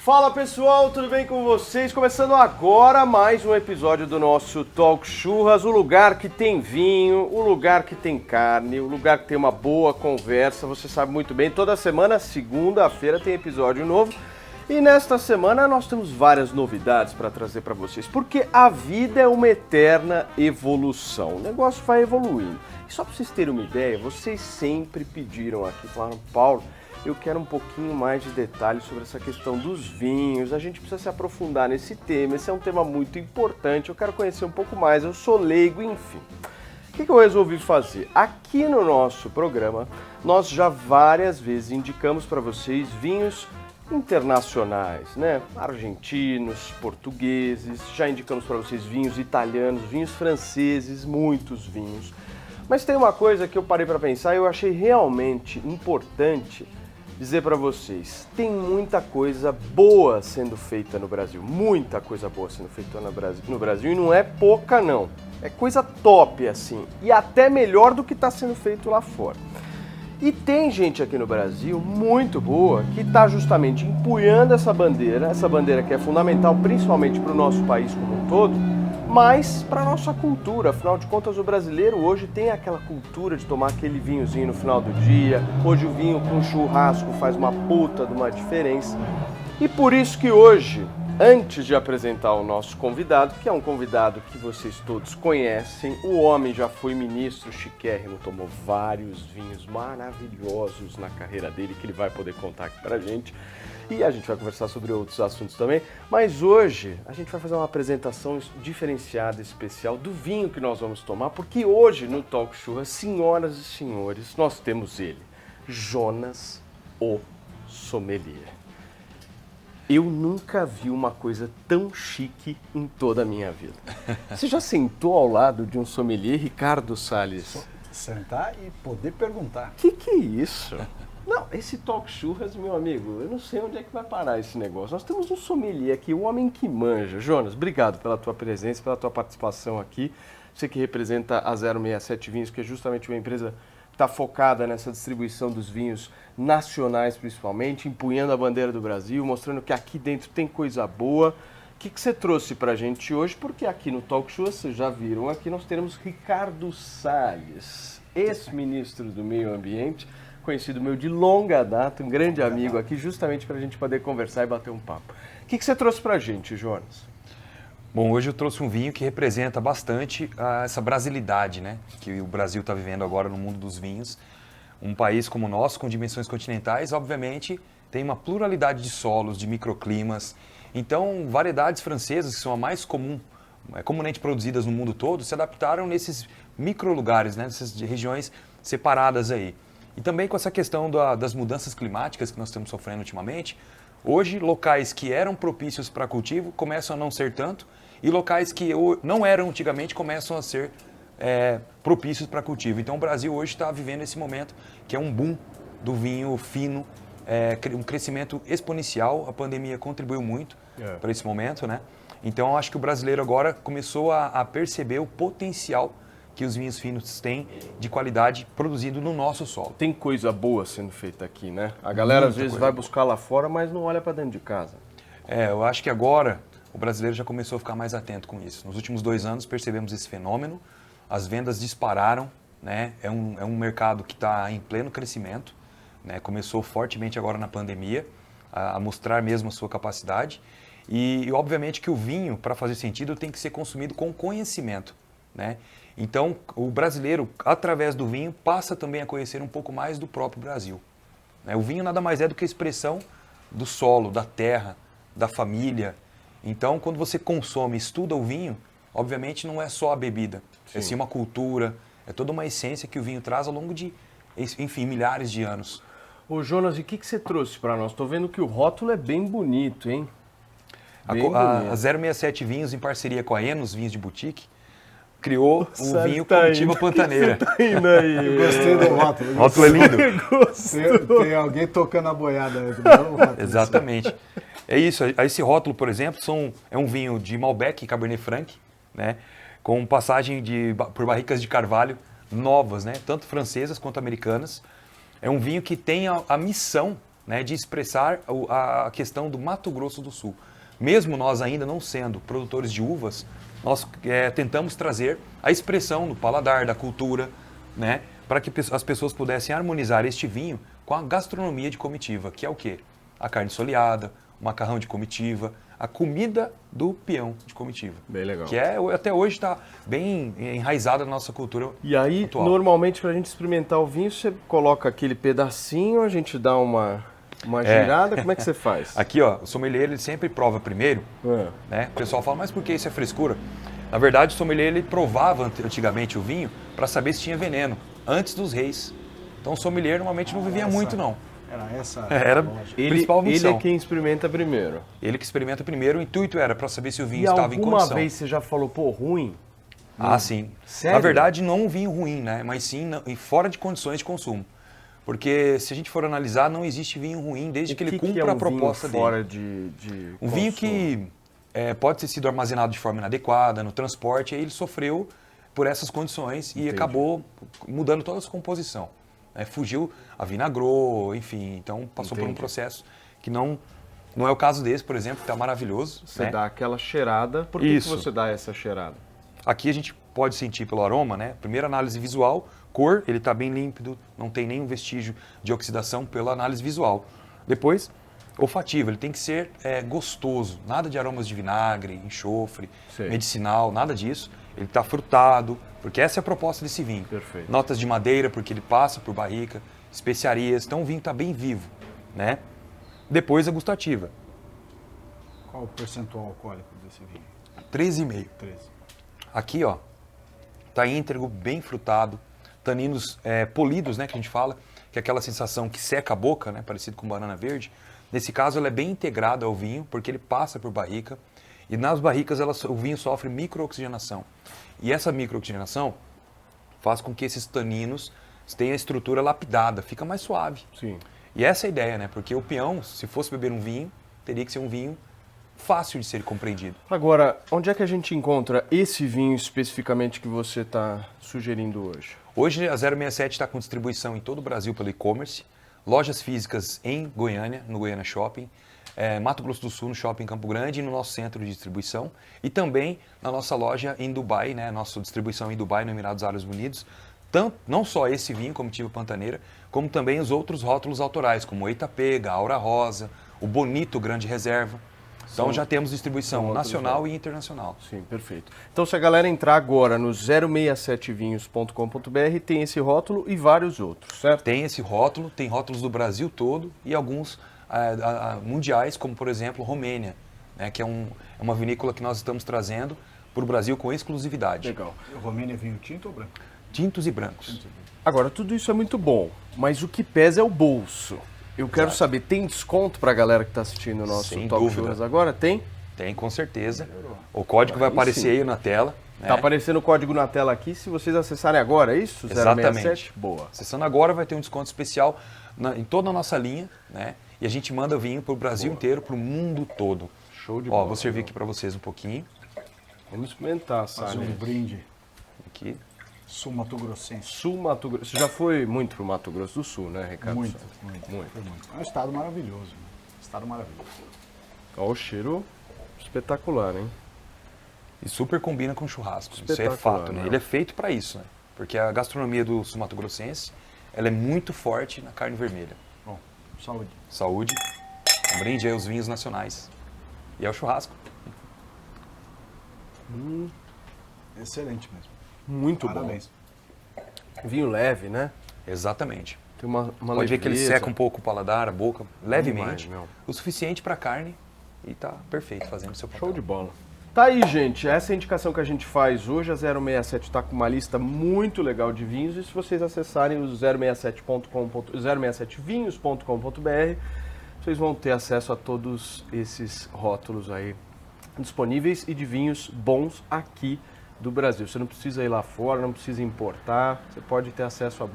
Fala pessoal, tudo bem com vocês? Começando agora mais um episódio do nosso Talk Churras, o lugar que tem vinho, o lugar que tem carne, o lugar que tem uma boa conversa, você sabe muito bem, toda semana, segunda-feira tem episódio novo e nesta semana nós temos várias novidades para trazer para vocês, porque a vida é uma eterna evolução, o negócio vai evoluindo. E só para vocês terem uma ideia, vocês sempre pediram aqui, falaram, Paulo, eu quero um pouquinho mais de detalhes sobre essa questão dos vinhos, a gente precisa se aprofundar nesse tema, esse é um tema muito importante, eu quero conhecer um pouco mais, eu sou leigo, enfim. O que eu resolvi fazer? Aqui no nosso programa, nós já várias vezes indicamos para vocês vinhos internacionais, né? Argentinos, portugueses, já indicamos para vocês vinhos italianos, vinhos franceses, muitos vinhos. Mas tem uma coisa que eu parei para pensar e eu achei realmente importante dizer para vocês, tem muita coisa boa sendo feita no Brasil, muita coisa boa sendo feita no Brasil e não é pouca não, é coisa top assim, e até melhor do que está sendo feito lá fora. E tem gente aqui no Brasil muito boa que está justamente empunhando essa bandeira que é fundamental principalmente para o nosso país como um todo, mas para a nossa cultura, afinal de contas o brasileiro hoje tem aquela cultura de tomar aquele vinhozinho no final do dia, hoje o vinho com churrasco faz uma puta de uma diferença. E por isso que hoje, antes de apresentar o nosso convidado, que é um convidado que vocês todos conhecem, o homem já foi ministro chiquérrimo, tomou vários vinhos maravilhosos na carreira dele, que ele vai poder contar aqui pra gente. E a gente vai conversar sobre outros assuntos também, mas hoje a gente vai fazer uma apresentação diferenciada, especial do vinho que nós vamos tomar, porque hoje no Talk Churras, senhoras e senhores, nós temos ele, Jonas, o sommelier. Eu nunca vi uma coisa tão chique em toda a minha vida. Você já sentou ao lado de um sommelier, Ricardo Salles? Sentar e poder perguntar. Que é isso? Não, esse Talk Churras, meu amigo, eu não sei onde é que vai parar esse negócio. Nós temos um sommelier aqui, o homem que manja. Jonas, obrigado pela tua presença, pela tua participação aqui. Você que representa a 067 Vinhos, que é justamente uma empresa que está focada nessa distribuição dos vinhos nacionais, principalmente, empunhando a bandeira do Brasil, mostrando que aqui dentro tem coisa boa. O que você trouxe pra gente hoje? Porque aqui no Talk Churras, vocês já viram, aqui nós teremos Ricardo Salles, ex-ministro do Meio Ambiente, conhecido meu de longa data, um grande amigo aqui, justamente para a gente poder conversar e bater um papo. O que você trouxe para a gente, Jonas? Bom, hoje eu trouxe um vinho que representa bastante essa brasilidade, né, que o Brasil está vivendo agora no mundo dos vinhos. Um país como o nosso, com dimensões continentais, obviamente, tem uma pluralidade de solos, de microclimas. Então, variedades francesas, que são as mais comumente produzidas no mundo todo, se adaptaram nesses microlugares, né, nessas regiões separadas aí. E também com essa questão das mudanças climáticas que nós estamos sofrendo ultimamente, hoje locais que eram propícios para cultivo começam a não ser tanto, e locais que não eram antigamente começam a ser propícios para cultivo. Então o Brasil hoje está vivendo esse momento que é um boom do vinho fino, um crescimento exponencial, a pandemia contribuiu muito para esse momento, né? Então eu acho que o brasileiro agora começou a perceber o potencial que os vinhos finos têm de qualidade produzido no nosso solo. Tem coisa boa sendo feita aqui, né? A galera às vezes vai buscar lá fora, mas não olha para dentro de casa. Eu acho que agora o brasileiro já começou a ficar mais atento com isso. Nos últimos 2 anos percebemos esse fenômeno, as vendas dispararam, né? É um mercado que está em pleno crescimento, né? Começou fortemente agora na pandemia a mostrar mesmo a sua capacidade e obviamente que o vinho, para fazer sentido, tem que ser consumido com conhecimento, né? Então, o brasileiro, através do vinho, passa também a conhecer um pouco mais do próprio Brasil. O vinho nada mais é do que a expressão do solo, da terra, da família. Então, quando você consome, estuda o vinho, obviamente não é só a bebida, é sim uma cultura, é toda uma essência que o vinho traz ao longo de, enfim, milhares de anos. Ô Jonas, e o que você trouxe para nós? Estou vendo que o rótulo é bem bonito, hein? A 067 Vinhos, em parceria com a Enos Vinhos de Boutique, criou o vinho tá Comitiva Pantaneira. Tá indo aí. Eu gostei do rótulo. O rótulo é lindo. Tem alguém tocando a boiada aí. Exatamente. É isso. Esse rótulo, por exemplo, é um vinho de Malbec e Cabernet Franc, né, com passagem por barricas de carvalho novas, né, tanto francesas quanto americanas. É um vinho que tem a missão né, de expressar a questão do Mato Grosso do Sul. Mesmo nós ainda não sendo produtores de uvas, nós tentamos trazer a expressão do paladar, da cultura, né, para que as pessoas pudessem harmonizar este vinho com a gastronomia de comitiva, que é o quê? A carne soleada, o macarrão de comitiva, a comida do peão de comitiva. Bem legal. Que até hoje está bem enraizada na nossa cultura E aí, atual. normalmente, pra gente experimentar o vinho, você coloca aquele pedacinho, a gente dá uma girada, como é que você faz? Aqui, ó, o sommelier ele sempre prova primeiro, É. né? O pessoal fala, mas por que isso é frescura? Na verdade, o sommelier ele provava antigamente o vinho para saber se tinha veneno, antes dos reis. Então o sommelier normalmente não vivia muito, não. Era essa Era a lógica. principal Ele missão. é quem experimenta primeiro. Ele que experimenta primeiro, o intuito era para saber se o vinho E estava em alguma condição. vez você já falou, pô, ruim? Ah, sim. Sério? Na verdade, não um vinho ruim, né? Mas sim fora de condições de consumo. Porque se a gente for analisar, não existe vinho ruim desde que ele cumpra é um a proposta vinho dele. fora de Um vinho consumo? que pode ter sido armazenado de forma inadequada, no transporte, aí ele sofreu por essas condições e acabou mudando toda a sua composição. Fugiu, avinagrou, enfim, então passou por um Entendi. processo que não é o caso desse, por exemplo, que está maravilhoso. Você né? dá aquela cheirada. Por que Isso. você dá essa cheirada? Aqui a gente pode sentir pelo aroma, né? Primeira análise visual, cor, ele está bem límpido, não tem nenhum vestígio de oxidação pela análise visual. Depois, olfativo, ele tem que ser gostoso, nada de aromas de vinagre, enxofre, Sei. medicinal, nada disso. Ele está frutado, porque essa é a proposta desse vinho. Perfeito. Notas de madeira, porque ele passa por barrica, especiarias, então o vinho está bem vivo, né? Depois a gustativa, Qual o percentual alcoólico desse vinho? 13,5. 13. Aqui, ó, tá íntegro, bem frutado, taninos polidos, né, que a gente fala, que é aquela sensação que seca a boca, né, parecido com banana verde. Nesse caso, ela é bem integrada ao vinho, porque ele passa por barrica, e nas barricas o vinho sofre microoxigenação. E essa microoxigenação faz com que esses taninos tenham a estrutura lapidada, fica mais suave. Sim. E essa é a ideia, né, porque o peão, se fosse beber um vinho, teria que ser um vinho fácil de ser compreendido. Agora, onde é que a gente encontra esse vinho especificamente que você está sugerindo hoje? Hoje a 067 está com distribuição em todo o Brasil pelo e-commerce, lojas físicas em Goiânia, no Goiânia Shopping, Mato Grosso do Sul, no Shopping Campo Grande e no nosso centro de distribuição, e também na nossa loja em Dubai, né, nossa distribuição em Dubai, no Emirados Árabes Unidos, não só esse vinho, Comitiva Pantaneira, como também os outros rótulos autorais, como o Eitapega, Aura Rosa, o Bonito Grande Reserva. Então já temos distribuição outros nacional e internacional. Sim, perfeito. Então, se a galera entrar agora no 067vinhos.com.br, tem esse rótulo e vários outros, certo? Tem esse rótulo, tem rótulos do Brasil todo e alguns mundiais, como por exemplo Romênia, né, que é uma vinícola que nós estamos trazendo para o Brasil com exclusividade. Legal. O Romênia é vinho tinto ou branco? Tintos e brancos. Agora, tudo isso é muito bom, mas o que pesa é o bolso. Eu quero saber, tem desconto para a galera que está assistindo o nosso Sem Talk dúvida. Churras agora? Tem? Tem, com certeza. O código vai Aí aparecer sim. aí na tela. Né? Tá aparecendo o código na tela aqui, se vocês acessarem agora, é isso? Exatamente. 067? Boa. Acessando agora vai ter um desconto especial em toda a nossa linha, né? E a gente manda vinho para o Brasil inteiro, para o mundo todo. Show de Ó, bola. vou servir aqui para vocês um pouquinho. Vamos experimentar, Fazer sabe? um brinde. Aqui. Sul Mato Grossense. Sul Mato Grosso. Você já foi muito pro Mato Grosso do Sul, né, Ricardo? Muito. Muito. Foi muito. É um estado maravilhoso. Né? Estado maravilhoso. Ó, o cheiro espetacular, hein? E super combina com churrasco. Isso é Espetacular, fato, né? né? Ele é feito para isso, né? Porque a gastronomia do sul mato-grossense, ela é muito forte na carne vermelha. Bom, saúde. Saúde, um brinde aí aos vinhos nacionais. E é o churrasco. Excelente mesmo. Muito Parabéns. bom. Vinho leve, né? Exatamente. Tem uma Pode ver que ele leveza. seca um pouco o paladar, a boca, levemente. Demais, meu. O suficiente para carne e tá perfeito fazendo o seu papel. Show de bola. Tá aí, gente. Essa é a indicação que a gente faz hoje. A 067 está com uma lista muito legal de vinhos. E se vocês acessarem o 067vinhos.com.br, vocês vão ter acesso a todos esses rótulos aí disponíveis e de vinhos bons aqui do Brasil. Você não precisa ir lá fora, não precisa importar. Você pode ter acesso a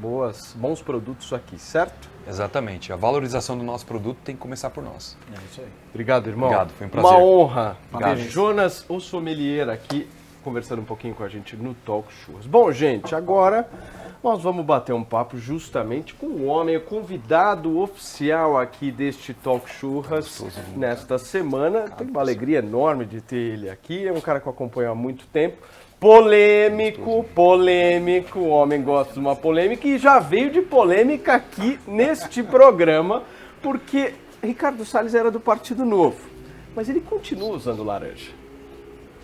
bons produtos aqui, certo? Exatamente. A valorização do nosso produto tem que começar por nós. É isso aí. Obrigado, irmão. Obrigado, foi um prazer. Uma honra Parabéns. ter Jonas, o sommelier, aqui conversando um pouquinho com a gente no Talk Churras. Bom, gente, agora Nós vamos bater um papo justamente com o homem, o convidado oficial aqui deste Talk Churras nesta semana. Tenho uma alegria enorme de ter ele aqui. É um cara que eu acompanho há muito tempo. Polêmico, o homem gosta de uma polêmica e já veio de polêmica aqui neste programa, porque Ricardo Salles era do Partido Novo, mas ele continua usando laranja.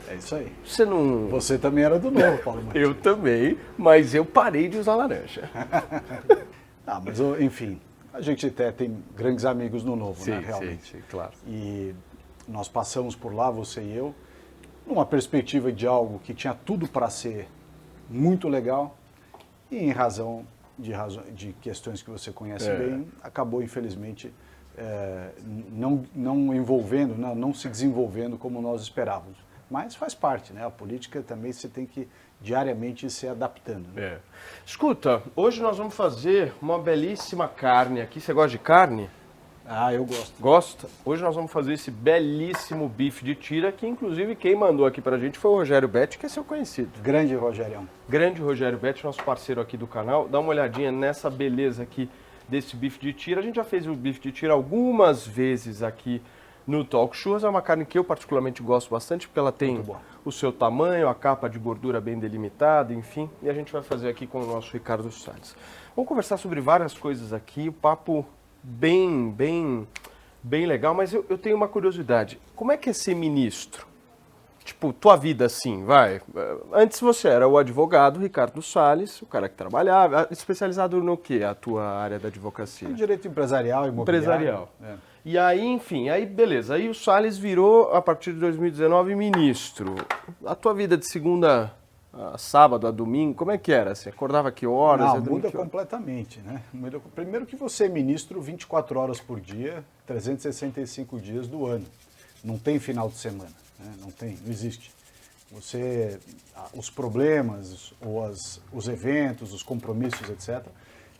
É isso aí. Você também era do Novo, Paulo Martins. Eu também, mas eu parei de usar laranja. Mas enfim, a gente até tem grandes amigos no Novo, né, realmente. Sim, claro. E nós passamos por lá, você e eu, numa perspectiva de algo que tinha tudo para ser muito legal e em razão de questões que você conhece bem, acabou, infelizmente, não envolvendo, não se desenvolvendo como nós esperávamos. Mas faz parte, né? A política também você tem que diariamente se adaptando. Né? Escuta, hoje nós vamos fazer uma belíssima carne aqui. Você gosta de carne? Eu gosto. Gosta? Hoje nós vamos fazer esse belíssimo bife de tira, que inclusive quem mandou aqui pra gente foi o Rogério Betti, que é seu conhecido. Grande Rogérião. Grande Rogério Betti, nosso parceiro aqui do canal. Dá uma olhadinha nessa beleza aqui desse bife de tira. A gente já fez o bife de tira algumas vezes aqui no Talk Churras. É uma carne que eu particularmente gosto bastante, porque ela tem o seu tamanho, a capa de gordura bem delimitada, enfim. E a gente vai fazer aqui com o nosso Ricardo Salles. Vamos conversar sobre várias coisas aqui, o papo bem legal, mas eu tenho uma curiosidade. Como é que é ser ministro? Tipo, tua vida assim, vai. Antes você era o advogado Ricardo Salles, o cara que trabalhava, especializado no quê? A tua área da advocacia? Direito empresarial, imobiliário. Empresarial. E aí, enfim, beleza. Aí o Salles virou, a partir de 2019, ministro. A tua vida de segunda a sábado, a domingo, como é que era? Você acordava que horas? Não, muda completamente, né? Primeiro que você é ministro 24 horas por dia, 365 dias do ano. Não tem final de semana, né? Não existe. Os problemas, ou os eventos, os compromissos, etc.,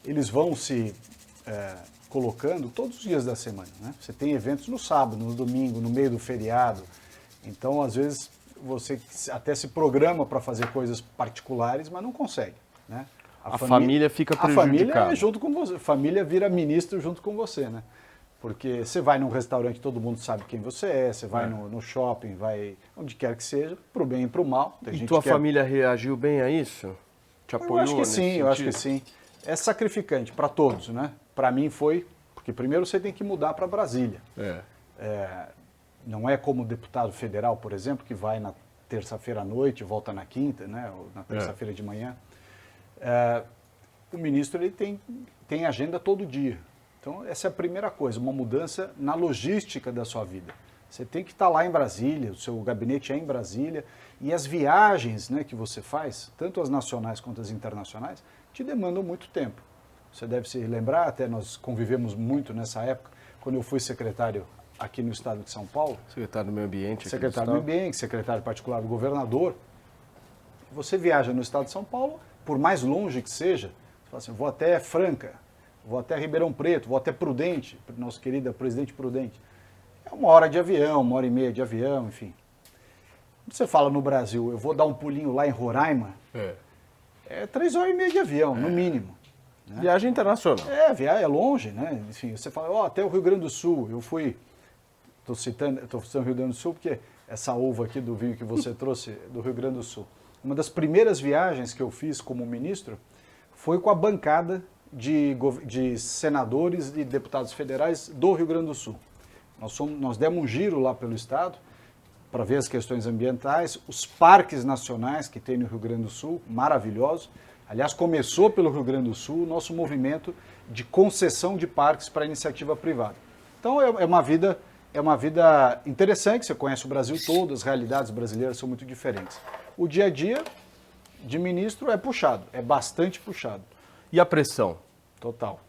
eles vão se colocando todos os dias da semana, né? Você tem eventos no sábado, no domingo, no meio do feriado. Então, às vezes, você até se programa para fazer coisas particulares, mas não consegue, né? A família fica prejudicada. A família é junto com você. A família vira ministro junto com você, né? Porque você vai num restaurante, todo mundo sabe quem você é, você vai no shopping, vai onde quer que seja, pro bem e pro mal. E tua família reagiu bem a isso? Te apoiou? Eu acho que sim, eu acho que sim. É sacrificante para todos, né? Para mim foi, porque primeiro você tem que mudar para Brasília. Não é como deputado federal, por exemplo, que vai na terça-feira à noite e volta na quinta, né? Ou na terça-feira de manhã. O ministro ele tem agenda todo dia. Então, essa é a primeira coisa, uma mudança na logística da sua vida. Você tem que estar lá em Brasília, o seu gabinete é em Brasília, e as viagens, né, que você faz, tanto as nacionais quanto as internacionais, te demandam muito tempo. Você deve se lembrar, até nós convivemos muito nessa época, quando eu fui secretário aqui no estado de São Paulo. Secretário do Meio Ambiente. Secretário do Meio Ambiente, secretário particular do governador. Você viaja no estado de São Paulo, por mais longe que seja, você fala assim, vou até Franca, vou até Ribeirão Preto, vou até Prudente, nossa querida Presidente Prudente. É 1 hora de avião, 1h30 de avião, enfim. Você fala no Brasil, eu vou dar um pulinho lá em Roraima, é 3h30 de avião, no mínimo. Né? Viagem internacional. É longe, né? Enfim, você fala, até o Rio Grande do Sul, eu fui, estou citando o Rio Grande do Sul, porque essa uva aqui do vinho que você trouxe do Rio Grande do Sul. Uma das primeiras viagens que eu fiz como ministro foi com a bancada de senadores e deputados federais do Rio Grande do Sul. Nós demos um giro lá pelo estado para ver as questões ambientais, os parques nacionais que tem no Rio Grande do Sul, maravilhosos. Aliás, começou pelo Rio Grande do Sul o nosso movimento de concessão de parques para iniciativa privada. Então é uma vida interessante, você conhece o Brasil todo, as realidades brasileiras são muito diferentes. O dia a dia de ministro é puxado, é bastante puxado. E a pressão? Total.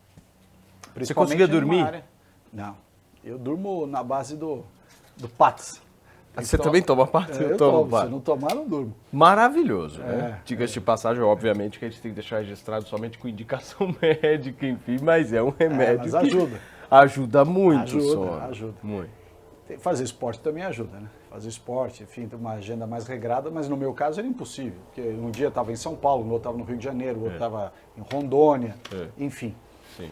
Você conseguia dormir? Não. Eu durmo na base do Pats. Você também toma Pats? Eu tomo. Se não tomar, não durmo. Maravilhoso, né? Diga-se de passagem, obviamente, que a gente tem que deixar registrado somente com indicação médica, enfim, mas é um remédio mas ajuda. Ajuda muito, Ajuda. Muito. Fazer esporte também ajuda, né? Fazer esporte, enfim, ter uma agenda mais regrada, mas no meu caso era impossível, porque um dia eu estava em São Paulo, no outro estava no Rio de Janeiro, o outro estava em Rondônia, enfim. Sim.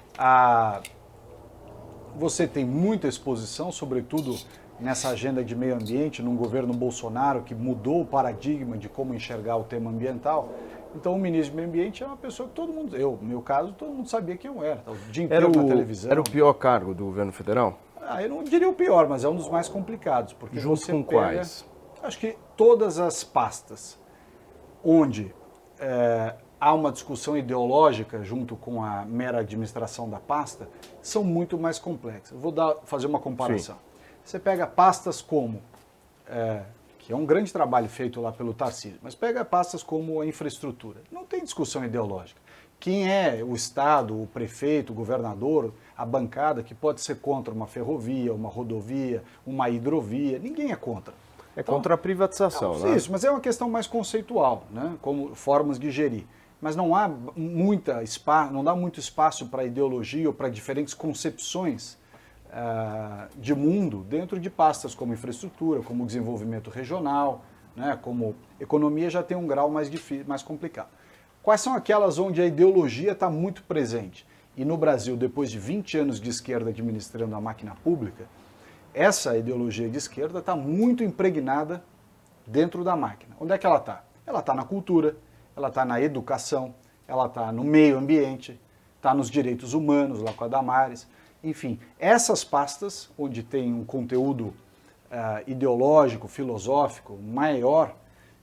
Você tem muita exposição, sobretudo nessa agenda de meio ambiente, num governo Bolsonaro que mudou o paradigma de como enxergar o tema ambiental. Então, o ministro do Meio Ambiente é uma pessoa que todo mundo, no meu caso, todo mundo sabia quem eu era. O dia inteiro na televisão. Era o pior cargo do governo federal? Eu não diria o pior, mas é um dos mais complicados. Porque junto você com pega, quais? Acho que todas as pastas onde há uma discussão ideológica junto com a mera administração da pasta, são muito mais complexas. Vou fazer uma comparação. Sim. Você pega pastas como, que é um grande trabalho feito lá pelo Tarcísio, mas pega pastas como a infraestrutura. Não tem discussão ideológica. Quem é o Estado, o prefeito, o governador, a bancada que pode ser contra uma ferrovia, uma rodovia, uma hidrovia? Ninguém é contra. Então, contra a privatização, né? Isso, mas é uma questão mais conceitual, né? Como formas de gerir. Mas não há não dá muito espaço para ideologia ou para diferentes concepções de mundo dentro de pastas como infraestrutura, como desenvolvimento regional, né? Como economia já tem um grau mais difícil, mais complicado. Quais são aquelas onde a ideologia está muito presente? E no Brasil, depois de 20 anos de esquerda administrando a máquina pública, essa ideologia de esquerda está muito impregnada dentro da máquina. Onde é que ela está? Ela está na cultura, ela está na educação, ela está no meio ambiente, está nos direitos humanos, lá com a Damares. Enfim, essas pastas, onde tem um conteúdo ideológico, filosófico maior,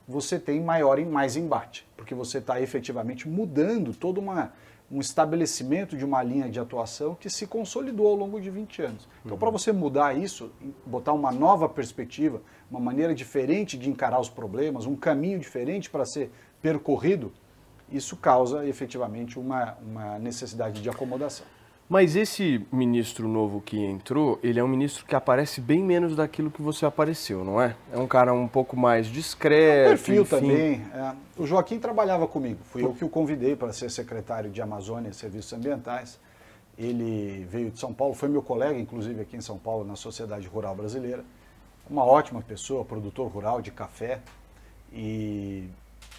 você tem mais embate, porque você está efetivamente mudando todo um estabelecimento de uma linha de atuação que se consolidou ao longo de 20 anos. Então, para você mudar isso, botar uma nova perspectiva, uma maneira diferente de encarar os problemas, um caminho diferente para ser percorrido, isso causa efetivamente uma necessidade de acomodação. Mas esse ministro novo que entrou, ele é um ministro que aparece bem menos daquilo que você apareceu, não é? É um cara um pouco mais discreto, perfil enfim. Também. O Joaquim trabalhava comigo, fui eu que o convidei para ser secretário de Amazônia e Serviços Ambientais. Ele veio de São Paulo, foi meu colega, inclusive, aqui em São Paulo, na Sociedade Rural Brasileira. Uma ótima pessoa, produtor rural de café e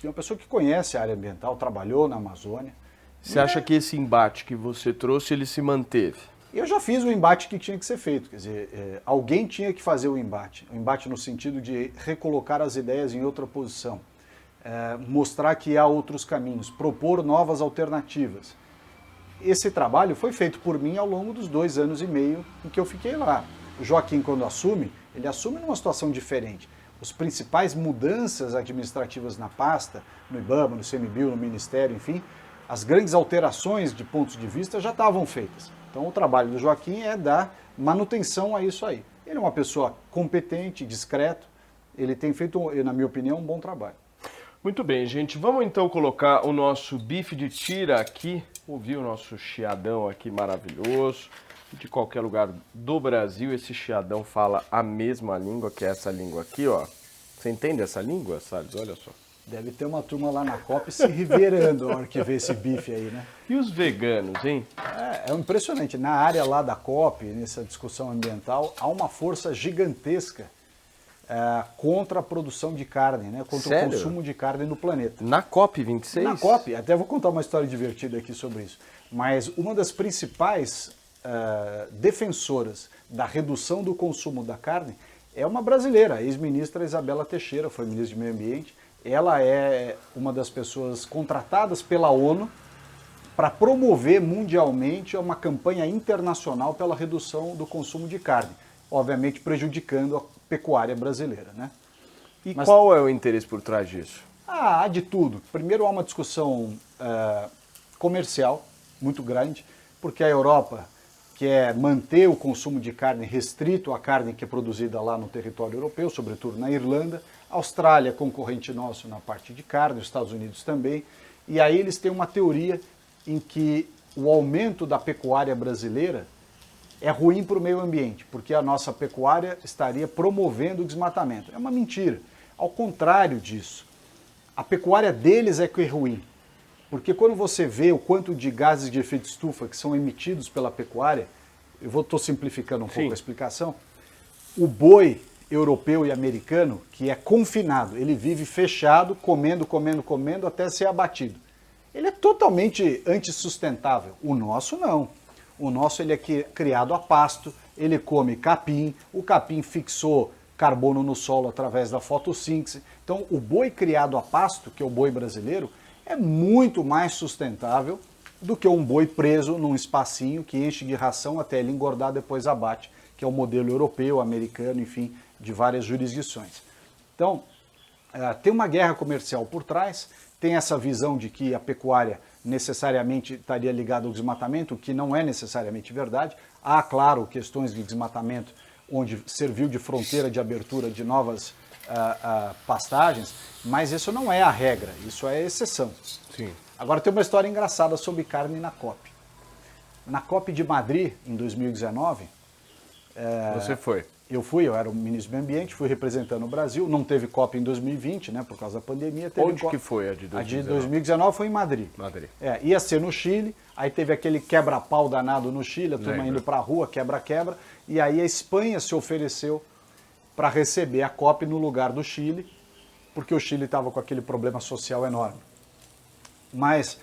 uma pessoa que conhece a área ambiental, trabalhou na Amazônia. Você acha que esse embate que você trouxe, ele se manteve? Eu já fiz o embate que tinha que ser feito, quer dizer, alguém tinha que fazer o embate no sentido de recolocar as ideias em outra posição, mostrar que há outros caminhos, propor novas alternativas. Esse trabalho foi feito por mim ao longo dos 2 anos e meio em que eu fiquei lá. O Joaquim, quando assume, ele assume numa situação diferente. As principais mudanças administrativas na pasta, no IBAMA, no CMBio, no Ministério, enfim, as grandes alterações de pontos de vista já estavam feitas. Então o trabalho do Joaquim é dar manutenção a isso aí. Ele é uma pessoa competente, discreto, ele tem feito, na minha opinião, um bom trabalho. Muito bem, gente. Vamos então colocar o nosso bife de tira aqui, ouvir o nosso chiadão aqui maravilhoso. De qualquer lugar do Brasil, esse chiadão fala a mesma língua, que é essa língua aqui, ó. Você entende essa língua, Salles? Olha só. Deve ter uma turma lá na COP se reverando na hora que vê esse bife aí, né? E os veganos, hein? É impressionante. Na área lá da COP, nessa discussão ambiental, há uma força gigantesca contra a produção de carne, né? Contra Sério? o consumo de carne no planeta. Na COP26? Na COP, até vou contar uma história divertida aqui sobre isso. Mas uma das principais defensoras da redução do consumo da carne é uma brasileira, a ex-ministra Isabela Teixeira, foi ministra de Meio Ambiente. Ela é uma das pessoas contratadas pela ONU para promover mundialmente uma campanha internacional pela redução do consumo de carne, obviamente prejudicando a pecuária brasileira, né? Mas qual é o interesse por trás disso? Há de tudo. Primeiro, há uma discussão comercial muito grande, porque a Europa quer manter o consumo de carne restrito à carne que é produzida lá no território europeu, sobretudo na Irlanda. A Austrália é concorrente nosso na parte de carne, os Estados Unidos também. E aí eles têm uma teoria em que o aumento da pecuária brasileira é ruim para o meio ambiente, porque a nossa pecuária estaria promovendo o desmatamento. É uma mentira. Ao contrário disso, a pecuária deles é que é ruim. Porque quando você vê o quanto de gases de efeito estufa que são emitidos pela pecuária, estou simplificando um pouco a explicação, o boi europeu e americano, que é confinado, ele vive fechado, comendo, comendo, comendo até ser abatido. Ele é totalmente antissustentável. O nosso não. O nosso ele é criado a pasto, ele come capim, o capim fixou carbono no solo através da fotossíntese. Então o boi criado a pasto, que é o boi brasileiro, é muito mais sustentável do que um boi preso num espacinho que enche de ração até ele engordar, depois abate, que é o modelo europeu, americano, enfim, de várias jurisdições. Então, tem uma guerra comercial por trás, tem essa visão de que a pecuária necessariamente estaria ligada ao desmatamento, o que não é necessariamente verdade. Há, claro, questões de desmatamento onde serviu de fronteira de abertura de novas pastagens, mas isso não é a regra, isso é exceção. Sim. Agora tem uma história engraçada sobre carne na COP. Na COP de Madrid, em 2019... Você foi? Eu era o ministro do Meio Ambiente, fui representando o Brasil, não teve COP em 2020, né, por causa da pandemia. Teve Onde que foi a de 2019? A de 2019 foi em Madrid. Madrid. Ia ser no Chile, aí teve aquele quebra-pau danado no Chile, a turma indo pra rua, quebra-quebra, e aí a Espanha se ofereceu para receber a COP no lugar do Chile, porque o Chile estava com aquele problema social enorme. Mas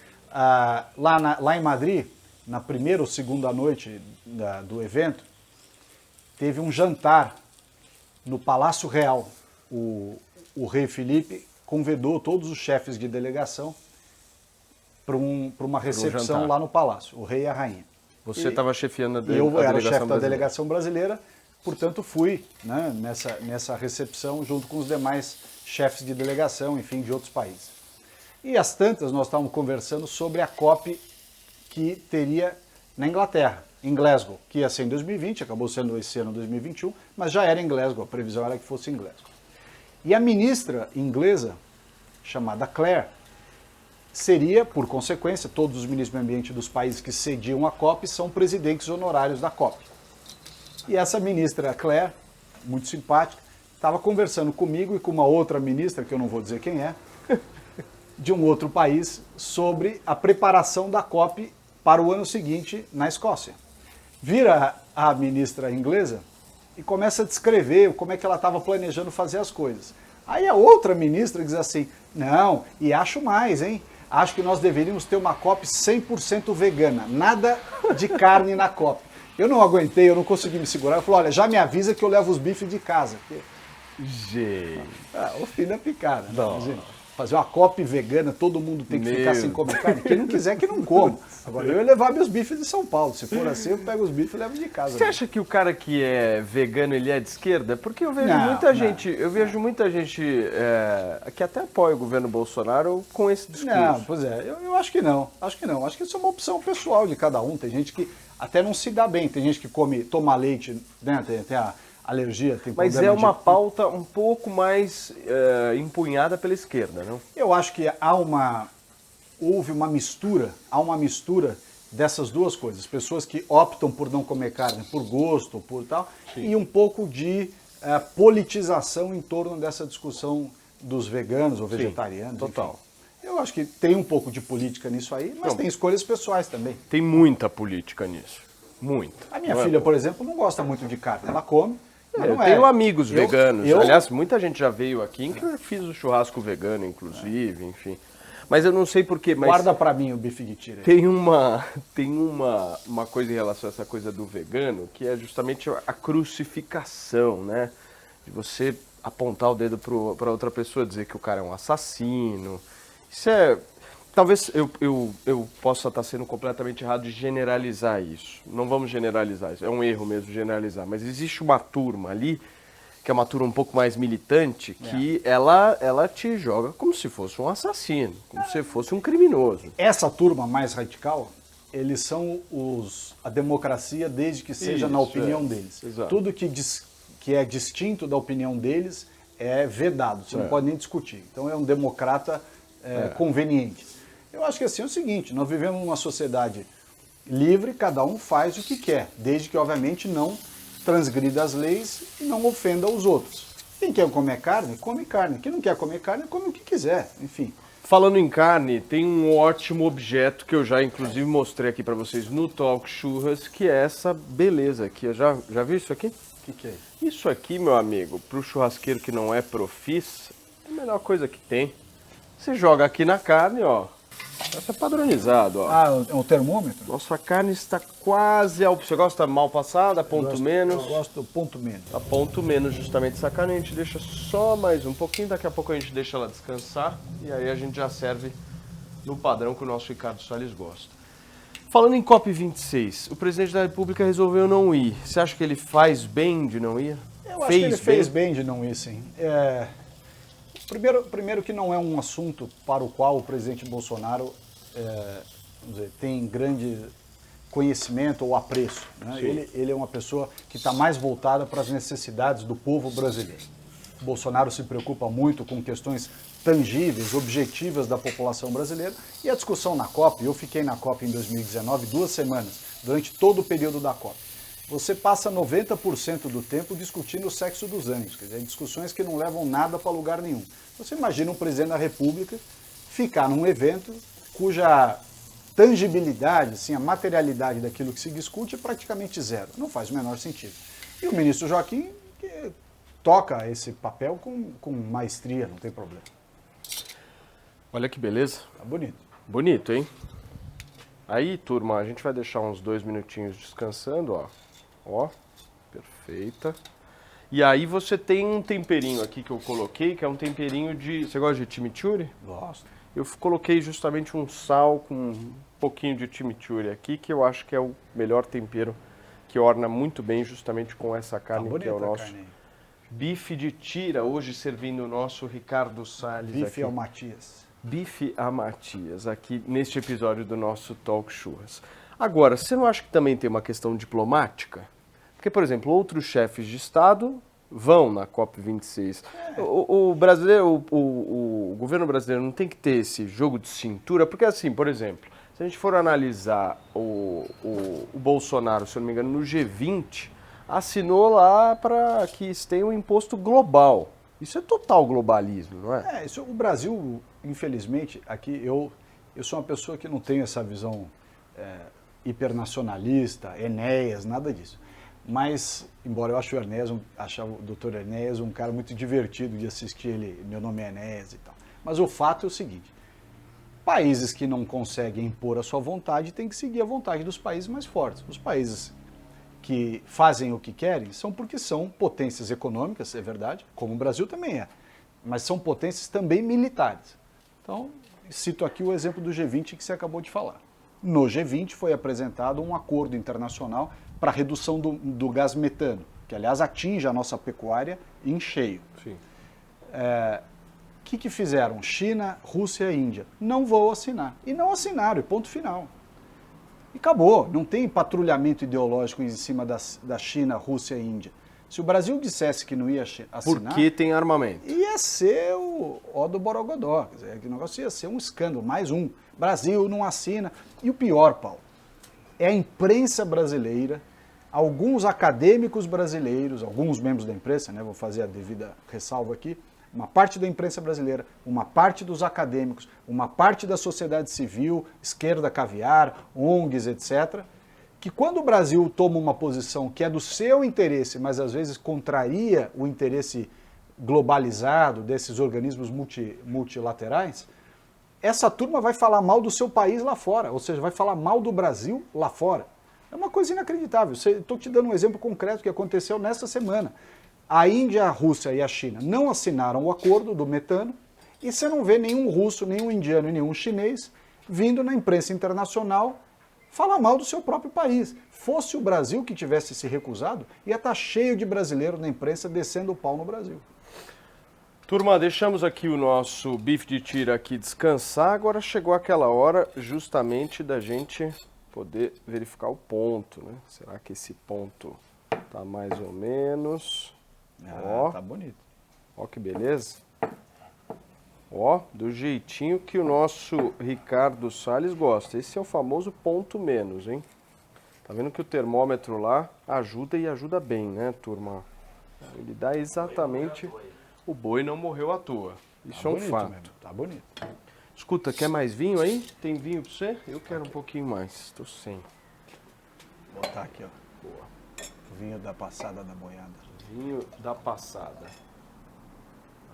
lá em Madrid, na primeira ou segunda noite do evento, teve um jantar no Palácio Real. O rei Felipe convidou todos os chefes de delegação para uma recepção lá no Palácio, o rei e a rainha. Você estava chefiando a delegação brasileira? Eu era o chefe da brasileira. delegação brasileira, portanto fui, né, nessa recepção junto com os demais chefes de delegação, enfim, de outros países. E às tantas nós estávamos conversando sobre a COP que teria na Inglaterra, em Glasgow, que ia ser em 2020, acabou sendo esse ano 2021, mas já era em Glasgow, a previsão era que fosse em Glasgow. E a ministra inglesa, chamada Claire, seria, por consequência, todos os ministros do meio ambiente dos países que sediam a COP são presidentes honorários da COP. E essa ministra Claire, muito simpática, estava conversando comigo e com uma outra ministra, que eu não vou dizer quem é, de um outro país, sobre a preparação da COP para o ano seguinte na Escócia. Vira a ministra inglesa e começa a descrever como é que ela estava planejando fazer as coisas. Aí a outra ministra diz assim, não, e acho mais, hein? Acho que nós deveríamos ter uma COP 100% vegana, nada de carne na COP. Eu não aguentei, eu não consegui me segurar. Eu falei, olha, já me avisa que eu levo os bifes de casa. Gente. O fim da picada. Né? Fazer uma COP vegana, todo mundo tem que ficar sem comer carne. Quem não quiser, que não coma. Agora, eu ia levar meus bifes de São Paulo. Se for assim, eu pego os bifes e levo de casa. Você acha que o cara que é vegano, ele é de esquerda? Porque eu vejo muita gente que até apoia o governo Bolsonaro com esse discurso. Não, pois é, eu acho que não. Acho que isso é uma opção pessoal de cada um. Tem gente que até não se dá bem. Tem gente que toma leite, né? Tem a alergia, tem Mas é uma pauta um pouco mais empunhada pela esquerda, não? Eu acho que houve uma mistura, dessas duas coisas. Pessoas que optam por não comer carne por gosto, por tal, sim, e um pouco de politização em torno dessa discussão dos veganos ou vegetarianos. Sim, total. Enfim. Eu acho que tem um pouco de política nisso aí, mas tem escolhas pessoais também. Tem muita política nisso. Muita. A minha filha, por exemplo, não gosta muito de carne. Ela come. Eu tenho amigos veganos. Aliás, muita gente já veio aqui, que eu fiz o churrasco vegano, inclusive, enfim. Mas eu não sei porquê. Guarda pra mim o bife de tira. Tem uma coisa em relação a essa coisa do vegano, que é justamente a crucificação, né? De você apontar o dedo pra outra pessoa, dizer que o cara é um assassino. Isso é... Talvez eu possa estar sendo completamente errado de generalizar isso. Não vamos generalizar isso. É um erro mesmo generalizar. Mas existe uma turma ali, que é uma turma um pouco mais militante, que ela te joga como se fosse um assassino, como se fosse um criminoso. Essa turma mais radical, eles são a democracia desde que seja na opinião deles. Exato. Tudo que é distinto da opinião deles é vedado. Você não pode nem discutir. Então é um democrata conveniente. Eu acho que assim é o seguinte, nós vivemos numa sociedade livre, cada um faz o que quer, desde que, obviamente, não transgrida as leis e não ofenda os outros. Quem quer comer carne, come carne. Quem não quer comer carne, come o que quiser. Enfim, Falando em carne, tem um ótimo objeto que eu já inclusive mostrei aqui para vocês no Talk Churras, que é essa beleza aqui. Já viu isso aqui? O que é isso? Isso aqui, meu amigo, para o churrasqueiro que não é profissa, é a melhor coisa que tem. Você joga aqui na carne, ó. Essa é padronizado, ó. Ah, é um termômetro? Nossa carne está quase ao... Você gosta mal passada, ponto menos? Eu gosto do ponto menos. A ponto menos, justamente, essa carne a gente deixa só mais um pouquinho, daqui a pouco a gente deixa ela descansar e aí a gente já serve no padrão que o nosso Ricardo Salles gosta. Falando em COP26, o presidente da República resolveu não ir. Você acha que ele faz bem de não ir? Eu acho que ele fez bem de não ir, sim. Primeiro que não é um assunto para o qual o presidente Bolsonaro vamos dizer, tem grande conhecimento ou apreço. Né? Ele é uma pessoa que está mais voltada para as necessidades do povo brasileiro. O Bolsonaro se preocupa muito com questões tangíveis, objetivas da população brasileira, e a discussão na COP, eu fiquei na COP em 2019 2 semanas, durante todo o período da COP. Você passa 90% do tempo discutindo o sexo dos anjos, quer dizer, discussões que não levam nada para lugar nenhum. Você imagina um presidente da República ficar num evento cuja tangibilidade, assim, a materialidade daquilo que se discute é praticamente zero. Não faz o menor sentido. E o ministro Joaquim que toca esse papel com maestria, não tem problema. Olha que beleza. Tá bonito. Bonito, hein? Aí, turma, a gente vai deixar uns 2 minutinhos descansando, ó. Ó, perfeita. E aí você tem um temperinho aqui que eu coloquei, que é um temperinho de... Você gosta de chimichurri? Gosto. Eu coloquei justamente um sal com um pouquinho de chimichurri aqui, que eu acho que é o melhor tempero, que orna muito bem justamente com essa carne, Tá que é o nosso carne aí. bife de tira, hoje servindo o nosso Ricardo Salles Bife aqui. ao Matias. Bife a Matias, aqui neste episódio do nosso Talk Churras. Agora, você não acha que também tem uma questão diplomática? Porque, por exemplo, outros chefes de Estado vão na COP26. O brasileiro, o governo brasileiro não tem que ter esse jogo de cintura, porque assim, por exemplo, se a gente for analisar o Bolsonaro, se eu não me engano, no G20, assinou lá para que tenha um imposto global. Isso é total globalismo, não é? Isso, o Brasil, infelizmente, aqui eu sou uma pessoa que não tem essa visão hipernacionalista, Enéas, nada disso. Mas, embora eu ache o Dr. Enéas um cara muito divertido de assistir ele, meu nome é Enéas e tal. Mas o fato é o seguinte, países que não conseguem impor a sua vontade têm que seguir a vontade dos países mais fortes. Os países que fazem o que querem são porque são potências econômicas, é verdade, como o Brasil também é, mas são potências também militares. Então, cito aqui o exemplo do G20 que você acabou de falar. No G20 foi apresentado um acordo internacional para a redução do gás metano, que aliás atinge a nossa pecuária em cheio. Sim. O que fizeram? China, Rússia e Índia. Não vou assinar. E não assinaram, e ponto final. E acabou, não tem patrulhamento ideológico em cima da China, Rússia e Índia. Se o Brasil dissesse que não ia assinar... Porque tem armamento. Ia ser o ó do Borogodó. Quer dizer, o negócio ia ser um escândalo, mais um. Brasil não assina. E o pior, Paulo, é a imprensa brasileira, alguns acadêmicos brasileiros, alguns membros da imprensa, né, vou fazer a devida ressalva aqui, uma parte da imprensa brasileira, uma parte dos acadêmicos, uma parte da sociedade civil, esquerda caviar, ONGs, etc., que quando o Brasil toma uma posição que é do seu interesse, mas às vezes contraria o interesse globalizado desses organismos multilaterais, essa turma vai falar mal do seu país lá fora, ou seja, vai falar mal do Brasil lá fora. É uma coisa inacreditável. Estou te dando um exemplo concreto que aconteceu nessa semana. A Índia, a Rússia e a China não assinaram o acordo do metano e você não vê nenhum russo, nenhum indiano e nenhum chinês vindo na imprensa internacional falar mal do seu próprio país. Fosse o Brasil que tivesse se recusado, ia estar cheio de brasileiro na imprensa descendo o pau no Brasil. Turma, deixamos aqui o nosso bife de tira aqui descansar. Agora chegou aquela hora justamente da gente poder verificar o ponto, né? Será que esse ponto tá mais ou menos? Ó, tá bonito. Ó que beleza. Ó, do jeitinho que o nosso Ricardo Salles gosta. Esse é o famoso ponto menos, hein? Tá vendo que o termômetro lá ajuda e ajuda bem, né, turma? Ele dá exatamente... O boi não morreu à toa. Isso Tá é um bonito fato. mesmo, tá bonito. Escuta, quer mais vinho aí? Tem vinho pra você? Eu quero um pouquinho mais, tô sem. Vou botar aqui, ó. Boa. O vinho da passada da boiada. Vinho da passada.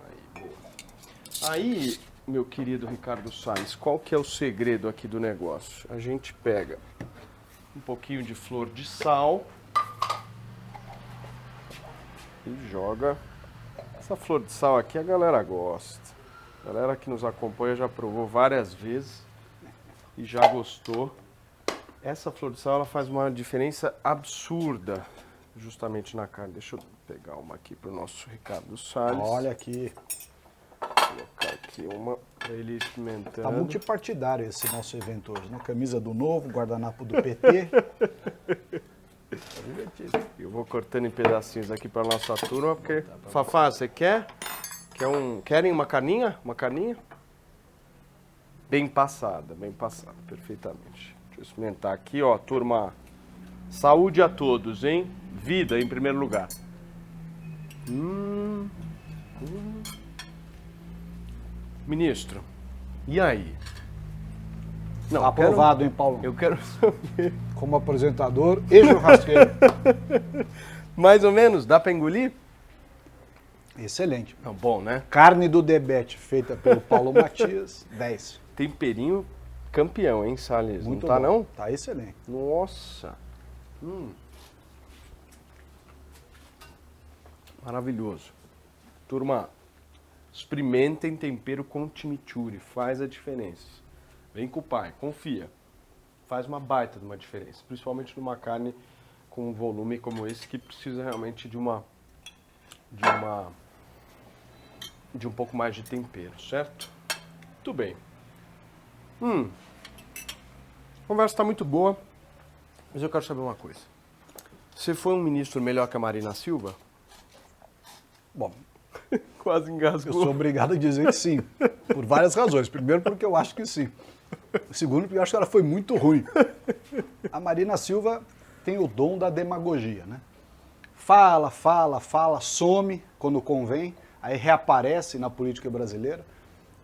Aí, boa. Aí, meu querido Ricardo Salles, qual que é o segredo aqui do negócio? A gente pega um pouquinho de flor de sal e joga. Essa flor de sal aqui a galera gosta. A galera que nos acompanha já provou várias vezes e já gostou. Essa flor de sal ela faz uma diferença absurda justamente na carne. Deixa eu pegar uma aqui para o nosso Ricardo Salles. Olha aqui. Vou colocar aqui uma para ele ir experimentando. Tá multipartidário esse nosso evento hoje, né? Camisa do Novo, guardanapo do PT. Tá divertido. Eu vou cortando em pedacinhos aqui para nossa turma, porque... Fafá, você quer? Querem uma carninha? Uma carninha? Bem passada, perfeitamente. Deixa eu experimentar aqui, ó, turma. Saúde a todos, hein? Vida em primeiro lugar. Ministro, e aí? Não, Aprovado, hein, Paulo? eu quero saber. Como apresentador e churrasqueiro. Mais ou menos, dá para engolir? Excelente. Não, bom, né? Carne do Debete, feita pelo Paulo Matias, 10. Temperinho campeão, hein, Salles? Muito não tá, bom. não? Tá excelente. Nossa! Maravilhoso. Turma, experimentem tempero com chimichurri, faz a diferença. Vem com o pai, confia. Faz uma baita de uma diferença, principalmente numa carne com um volume como esse que precisa realmente de um pouco mais de tempero, certo? Muito bem. A conversa está muito boa, mas eu quero saber uma coisa. Você foi um ministro melhor que a Marina Silva? Bom, Quase eu engasgou. sou obrigado a dizer que sim, por várias razões. Primeiro, porque eu acho que sim. Segundo, porque eu acho que ela foi muito ruim. A Marina Silva tem o dom da demagogia, né? Fala, some quando convém, aí reaparece na política brasileira.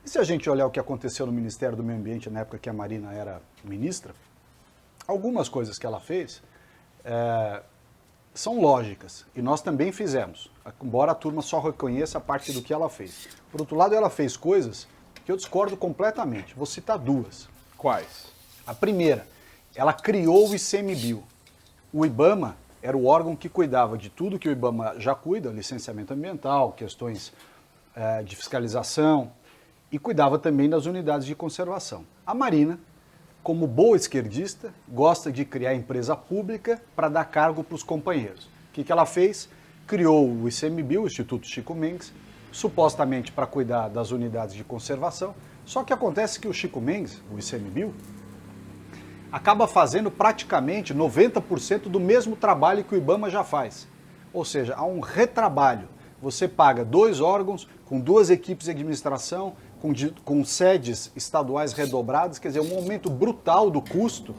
E se a gente olhar o que aconteceu no Ministério do Meio Ambiente na época que a Marina era ministra, algumas coisas que ela fez são lógicas, e nós também fizemos, embora a turma só reconheça a parte do que ela fez. Por outro lado, ela fez coisas que eu discordo completamente. Vou citar duas. Quais? A primeira, ela criou o ICMBio. O IBAMA era o órgão que cuidava de tudo que o IBAMA já cuida, licenciamento ambiental, questões de fiscalização, e cuidava também das unidades de conservação. A Marina, como boa esquerdista, gosta de criar empresa pública para dar cargo para os companheiros. O que ela fez? Criou o ICMBio, o Instituto Chico Mendes, supostamente para cuidar das unidades de conservação. Só que acontece que o Chico Mendes, o ICMBio, acaba fazendo praticamente 90% do mesmo trabalho que o IBAMA já faz. Ou seja, há um retrabalho. Você paga 2 órgãos, com 2 equipes de administração, com sedes estaduais redobradas, quer dizer, um aumento brutal do custo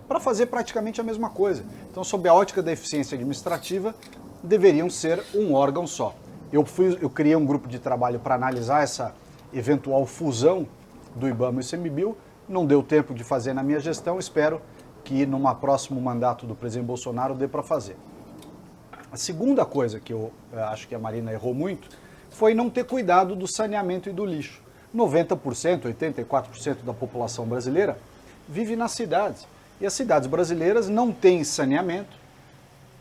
para fazer praticamente a mesma coisa. Então, sob a ótica da eficiência administrativa, deveriam ser um órgão só. Eu criei um grupo de trabalho para analisar essa eventual fusão do IBAMA e o ICMBio, não deu tempo de fazer na minha gestão, espero que num próximo mandato do presidente Bolsonaro dê para fazer. A segunda coisa que eu acho que a Marina errou muito foi não ter cuidado do saneamento e do lixo. 90%, 84% da população brasileira vive nas cidades. E as cidades brasileiras não têm saneamento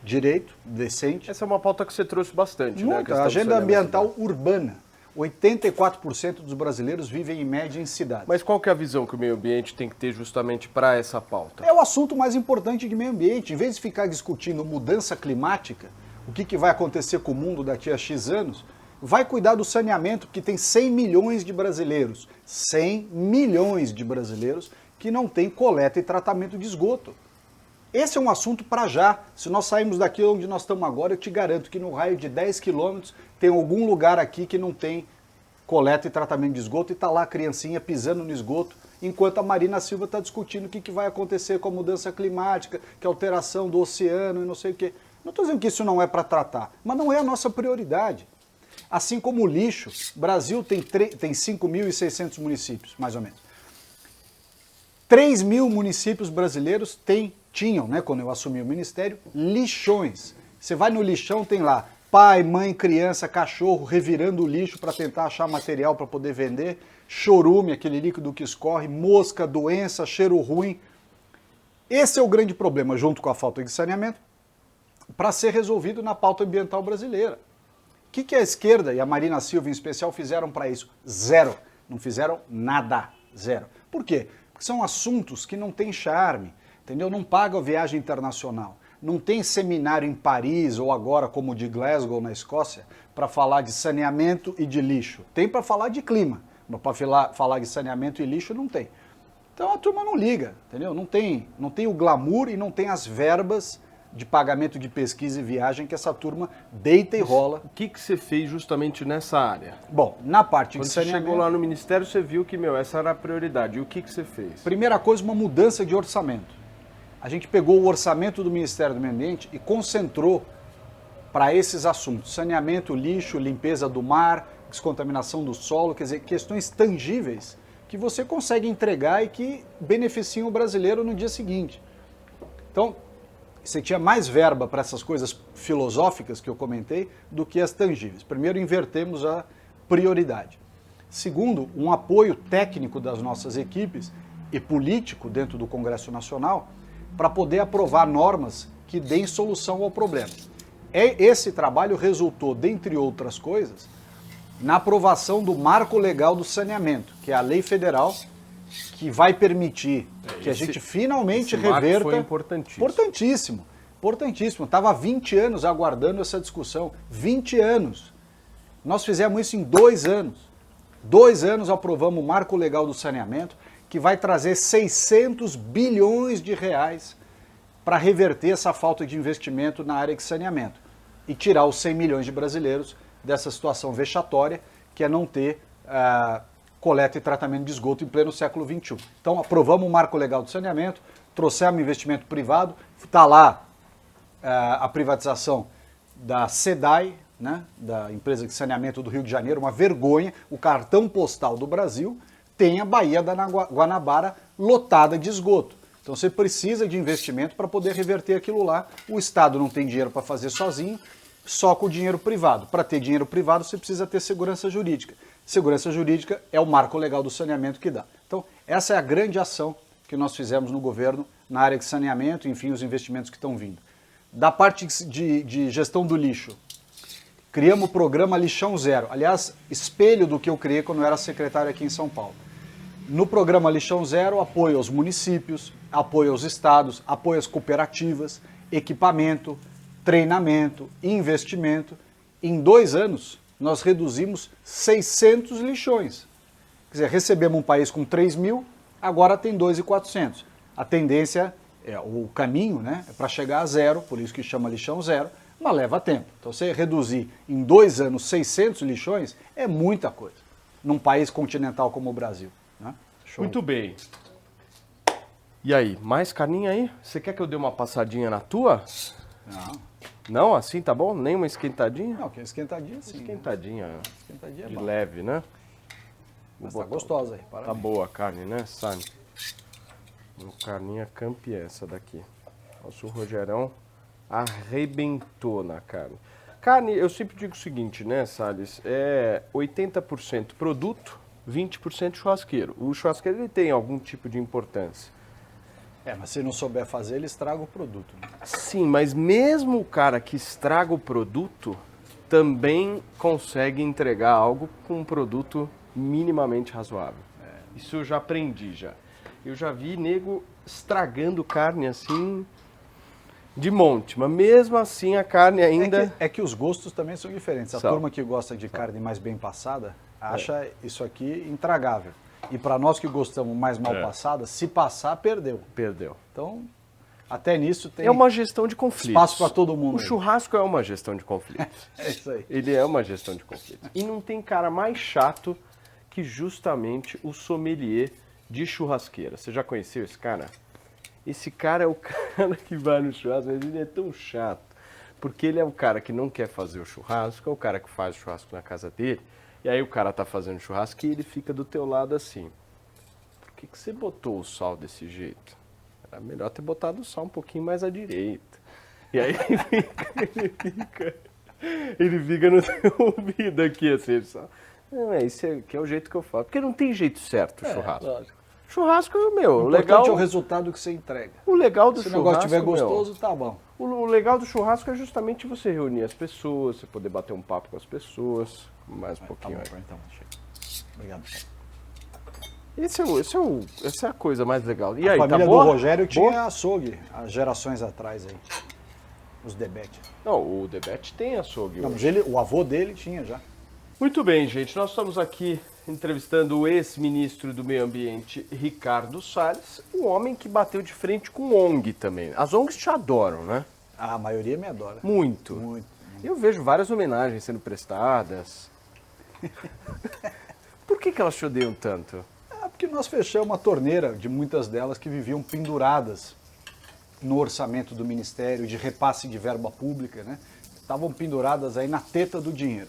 direito, decente. Essa é uma pauta que você trouxe bastante, né? A agenda ambiental urbana. 84% dos brasileiros vivem em média em cidades. Mas qual que é a visão que o meio ambiente tem que ter justamente para essa pauta? É o assunto mais importante de meio ambiente. Em vez de ficar discutindo mudança climática, o que vai acontecer com o mundo daqui a X anos, vai cuidar do saneamento, porque tem 100 milhões de brasileiros. 100 milhões de brasileiros que não têm coleta e tratamento de esgoto. Esse é um assunto para já. Se nós sairmos daqui onde nós estamos agora, eu te garanto que no raio de 10 quilômetros tem algum lugar aqui que não tem coleta e tratamento de esgoto e está lá a criancinha pisando no esgoto, enquanto a Marina Silva está discutindo o que vai acontecer com a mudança climática, que é a alteração do oceano e não sei o quê. Não estou dizendo que isso não é para tratar, mas não é a nossa prioridade. Assim como o lixo, o Brasil tem 5.600 municípios, mais ou menos. 3.000 municípios brasileiros tinham, né, quando eu assumi o ministério, lixões. Você vai no lixão, tem lá pai, mãe, criança, cachorro revirando o lixo para tentar achar material para poder vender, chorume, aquele líquido que escorre, mosca, doença, cheiro ruim. Esse é o grande problema, junto com a falta de saneamento, para ser resolvido na pauta ambiental brasileira. O que a esquerda e a Marina Silva em especial fizeram para isso? Zero. Não fizeram nada. Zero. Por quê? Porque são assuntos que não têm charme, entendeu? Não pagam viagem internacional. Não tem seminário em Paris ou agora como o de Glasgow na Escócia para falar de saneamento e de lixo. Tem para falar de clima, mas para falar de saneamento e lixo não tem. Então a turma não liga, entendeu? Não tem o glamour e não tem as verbas de pagamento de pesquisa e viagem que essa turma deita e rola. O que você fez justamente nessa área? Bom, na parte Quando de você saneamento... chegou lá no Ministério, você viu que, essa era a prioridade. E o que você fez? Primeira coisa, uma mudança de orçamento. A gente pegou o orçamento do Ministério do Meio Ambiente e concentrou para esses assuntos. Saneamento, lixo, limpeza do mar, descontaminação do solo, quer dizer, questões tangíveis que você consegue entregar e que beneficiam o brasileiro no dia seguinte. Então, você tinha mais verba para essas coisas filosóficas que eu comentei do que as tangíveis. Primeiro, invertemos a prioridade. Segundo, um apoio técnico das nossas equipes e político dentro do Congresso Nacional para poder aprovar normas que deem solução ao problema. Esse trabalho resultou, dentre outras coisas, na aprovação do Marco Legal do Saneamento, que é a lei federal que vai permitir que a gente finalmente reverta... Foi importantíssimo. Importantíssimo, importantíssimo. Estava há 20 anos aguardando essa discussão. 20 anos. Nós fizemos isso em 2 anos. 2 anos aprovamos o Marco Legal do Saneamento, que vai trazer 600 bilhões de reais para reverter essa falta de investimento na área de saneamento e tirar os 100 milhões de brasileiros dessa situação vexatória, que é não ter coleta e tratamento de esgoto em pleno século XXI. Então, aprovamos o Marco Legal do Saneamento, trouxemos investimento privado, está lá a privatização da SEDAI, né, da empresa de saneamento do Rio de Janeiro, uma vergonha, o cartão postal do Brasil tem a Baía da Guanabara lotada de esgoto. Então você precisa de investimento para poder reverter aquilo lá. O Estado não tem dinheiro para fazer sozinho, só com o dinheiro privado. Para ter dinheiro privado, você precisa ter segurança jurídica. Segurança jurídica é o Marco Legal do Saneamento que dá. Então, essa é a grande ação que nós fizemos no governo na área de saneamento, enfim, os investimentos que estão vindo. Da parte de gestão do lixo, criamos o programa Lixão Zero. Aliás, espelho do que eu criei quando eu era secretário aqui em São Paulo. No programa Lixão Zero, apoio aos municípios, apoio aos estados, apoio às cooperativas, equipamento, treinamento, investimento. Em 2 anos, nós reduzimos 600 lixões. Quer dizer, recebemos um país com 3.000, agora tem 2.400. A tendência, o caminho, né, é para chegar a zero, por isso que chama lixão zero, mas leva tempo. Então você reduzir em 2 anos 600 lixões é muita coisa, num país continental como o Brasil. Né? Muito bem. E aí, mais carninha aí? Você quer que eu dê uma passadinha na tua? Não. Não, assim tá bom? Nem uma esquentadinha? Não, que é esquentadinha sim. Esquentadinha, Né? Esquentadinha é de bom. leve, né? Mas tá gostosa aí, parabéns. Tá boa a carne, né, Sani? Uma carninha campeã essa daqui. Nosso Rogerão arrebentou na carne. Carne, eu sempre digo o seguinte, né, Salles? É 80% produto, 20% churrasqueiro. O churrasqueiro ele tem algum tipo de importância. Mas se não souber fazer, ele estraga o produto. Né? Sim, mas mesmo o cara que estraga o produto também consegue entregar algo com um produto minimamente razoável. Isso eu já aprendi já. Eu já vi nego estragando carne assim de monte, mas mesmo assim a carne ainda... É que os gostos também são diferentes. A turma que gosta de carne mais bem passada acha isso aqui intragável. E para nós que gostamos mais mal passada, se passar, perdeu. Perdeu. Então, até nisso tem É uma gestão de conflitos. espaço para todo mundo. O churrasco é uma gestão de conflitos. É isso aí. Ele é uma gestão de conflitos. E não tem cara mais chato que justamente o sommelier de churrasqueira. Você já conheceu esse cara? Esse cara é o cara que vai no churrasco, mas ele é tão chato. Porque ele é o cara que não quer fazer o churrasco, é o cara que faz o churrasco na casa dele, e aí o cara tá fazendo churrasco e ele fica do teu lado assim. Por que você botou o sal desse jeito? Era melhor ter botado o sal um pouquinho mais à direita. E aí ele fica no teu ouvido aqui, assim, ele só... Não, esse aqui é o jeito que eu faço. Porque não tem jeito certo o churrasco. Lógico. Churrasco, meu, O o importante legal... é o resultado que você entrega. O legal do Se o churrasco, negócio estiver meu, gostoso, tá bom. o legal do churrasco é justamente você reunir as pessoas, você poder bater um papo com as pessoas. Mais um Tá pouquinho. bom, aí. então. Chega. Obrigado. Essa é a coisa mais legal. E A aí, família tá do boa? Rogério tinha Boa? açougue, há gerações atrás aí. Os Debete. Não, o Debete tem açougue Não, hoje. mas o avô dele tinha já. Muito bem, gente. Nós estamos aqui entrevistando o ex-ministro do Meio Ambiente, Ricardo Salles, um homem que bateu de frente com ONG também. As ONGs te adoram, né? A maioria me adora. Muito. Muito. Eu vejo várias homenagens sendo prestadas. Por que elas te odeiam tanto? Porque nós fechamos a torneira de muitas delas que viviam penduradas no orçamento do Ministério de repasse de verba pública, né? Estavam penduradas aí na teta do dinheiro.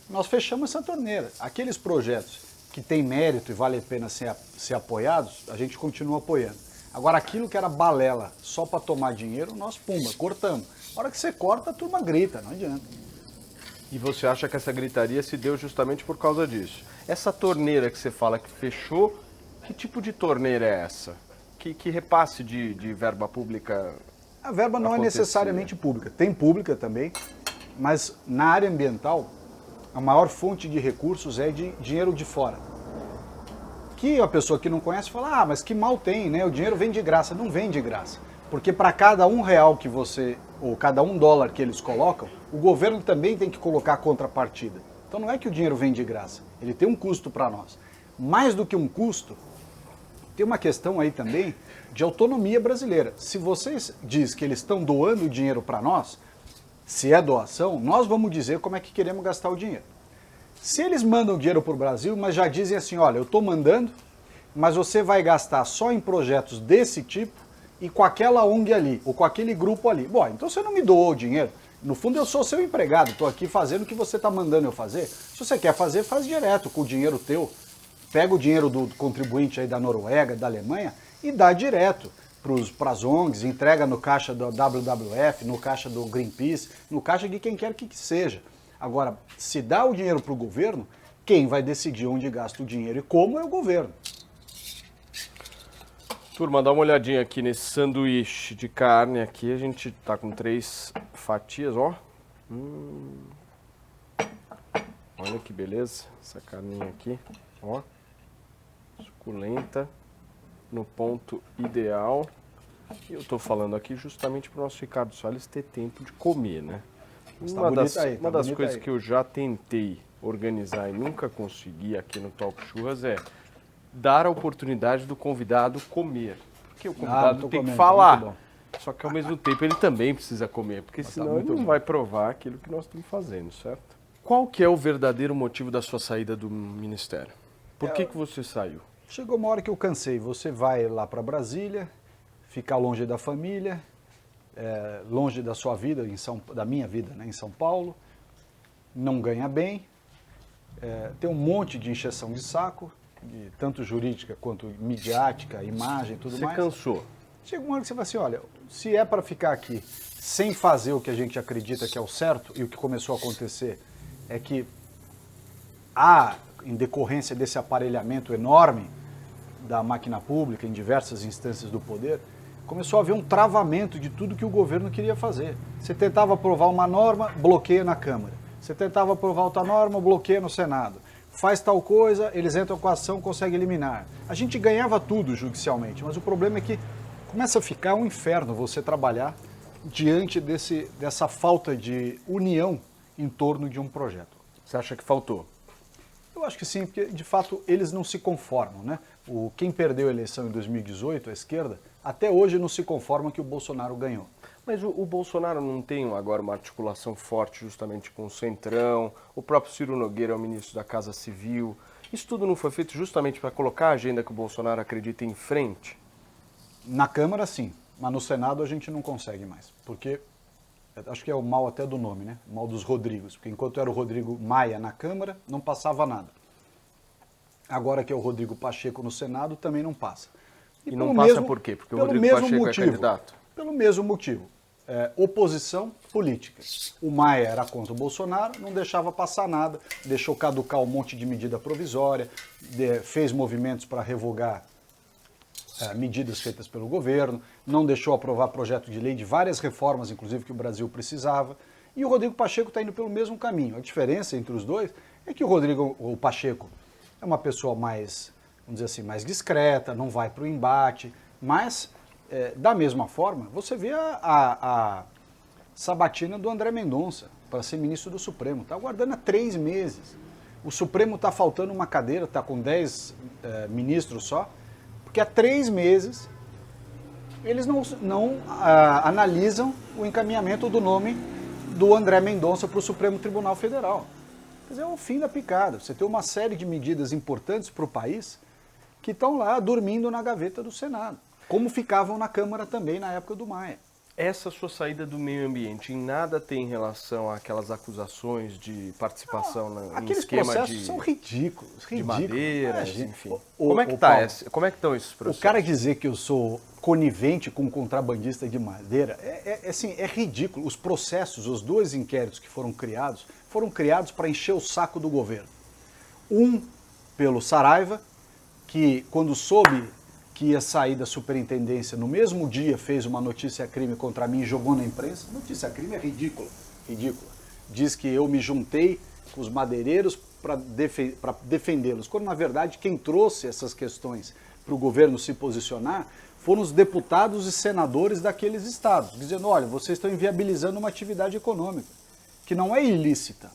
Nós fechamos essa torneira. Aqueles projetos que têm mérito e vale a pena ser apoiados, a gente continua apoiando. Agora, aquilo que era balela só para tomar dinheiro, nós, pumba, cortamos. A hora que você corta, a turma grita, não adianta. E você acha que essa gritaria se deu justamente por causa disso? Essa torneira que você fala que fechou, que tipo de torneira é essa? Que repasse de verba pública? A verba não é acontecia? necessariamente pública. Tem pública também, mas na área ambiental, a maior fonte de recursos é de dinheiro de fora. Que a pessoa que não conhece fala, mas que mal tem, né? O dinheiro vem de graça. Não vem de graça. Porque para cada R$1 que você, ou cada $1 que eles colocam, o governo também tem que colocar a contrapartida. Então não é que o dinheiro vem de graça, ele tem um custo para nós. Mais do que um custo, tem uma questão aí também de autonomia brasileira. Se vocês dizem que eles estão doando dinheiro para nós, se é doação, nós vamos dizer como é que queremos gastar o dinheiro. Se eles mandam dinheiro para o Brasil, mas já dizem assim, olha, eu estou mandando, mas você vai gastar só em projetos desse tipo e com aquela ONG ali, ou com aquele grupo ali. Bom, então você não me doou o dinheiro. No fundo eu sou seu empregado, estou aqui fazendo o que você está mandando eu fazer. Se você quer fazer, faz direto com o dinheiro teu. Pega o dinheiro do contribuinte aí da Noruega, da Alemanha e dá direto para as ONGs, entrega no caixa do WWF, no caixa do Greenpeace, no caixa de quem quer que seja. Agora, se dá o dinheiro para o governo, quem vai decidir onde gasta o dinheiro e como é o governo. Turma, dá uma olhadinha aqui nesse sanduíche de carne aqui. A gente tá com 3 fatias, ó. Olha que beleza, essa carninha aqui, ó. Suculenta, no ponto ideal. E eu tô falando aqui justamente para o nosso Ricardo Salles ter tempo de comer, né? Uma das coisas que eu já tentei organizar e nunca consegui aqui no Talk Churras é dar a oportunidade do convidado comer. Porque o convidado tem que falar. Só que ao mesmo tempo ele também precisa comer, porque senão ele não vai provar aquilo que nós estamos fazendo, certo? Qual que é o verdadeiro motivo da sua saída do ministério? Por que você saiu? Chegou uma hora que eu cansei. Você vai lá para Brasília, ficar longe da família, longe da sua vida, da minha vida, né, em São Paulo, não ganha bem, tem um monte de encheção de saco, tanto jurídica quanto midiática, imagem e tudo mais. Você cansou? Chega uma hora que você fala assim, olha, se é para ficar aqui sem fazer o que a gente acredita que é o certo, e o que começou a acontecer é que em decorrência desse aparelhamento enorme da máquina pública em diversas instâncias do poder, começou a haver um travamento de tudo que o governo queria fazer. Você tentava aprovar uma norma, bloqueia na Câmara. Você tentava aprovar outra norma, bloqueia no Senado. Faz tal coisa, eles entram com a ação, conseguem eliminar. A gente ganhava tudo judicialmente, mas o problema é que começa a ficar um inferno você trabalhar diante dessa falta de união em torno de um projeto. Você acha que faltou? Eu acho que sim, porque de fato eles não se conformam, né? Quem perdeu a eleição em 2018, a esquerda, até hoje não se conforma que o Bolsonaro ganhou. Mas o Bolsonaro não tem agora uma articulação forte justamente com o Centrão, o próprio Ciro Nogueira é o ministro da Casa Civil. Isso tudo não foi feito justamente para colocar a agenda que o Bolsonaro acredita em frente? Na Câmara, sim, mas no Senado a gente não consegue mais, porque acho que é o mal até do nome, né? O mal dos Rodrigos, porque enquanto era o Rodrigo Maia na Câmara, não passava nada. Agora que é o Rodrigo Pacheco no Senado, também não passa. E não passa por quê? Porque o Rodrigo Pacheco é candidato? Pelo mesmo motivo. Oposição política. O Maia era contra o Bolsonaro, não deixava passar nada, deixou caducar um monte de medida provisória, fez movimentos para revogar medidas feitas pelo governo, não deixou aprovar projeto de lei de várias reformas, inclusive, que o Brasil precisava. E o Rodrigo Pacheco está indo pelo mesmo caminho. A diferença entre os dois é que o Pacheco é uma pessoa mais, vamos dizer assim, mais discreta, não vai para o embate, mas, da mesma forma, você vê a sabatina do André Mendonça para ser ministro do Supremo. Está aguardando há 3 meses. O Supremo está faltando uma cadeira, está com 10 ministros só, porque há 3 meses eles não analisam o encaminhamento do nome do André Mendonça para o Supremo Tribunal Federal. Quer dizer, é o fim da picada. Você tem uma série de medidas importantes para o país que estão lá dormindo na gaveta do Senado, como ficavam na Câmara também na época do Maia. Essa sua saída do meio ambiente em nada tem relação àquelas acusações de participação em esquema processos são ridículos. De madeiras, enfim. Como é que estão esses processos? O cara dizer que eu sou conivente com um contrabandista de madeira é ridículo. Os processos, os 2 inquéritos que foram criados para encher o saco do governo. Um pelo Saraiva, que quando soube que ia sair da superintendência, no mesmo dia fez uma notícia-crime contra mim e jogou na imprensa. Notícia-crime é ridícula. Diz que eu me juntei com os madeireiros para defendê-los, quando na verdade quem trouxe essas questões para o governo se posicionar foram os deputados e senadores daqueles estados, dizendo, olha, vocês estão inviabilizando uma atividade econômica, que não é ilícita.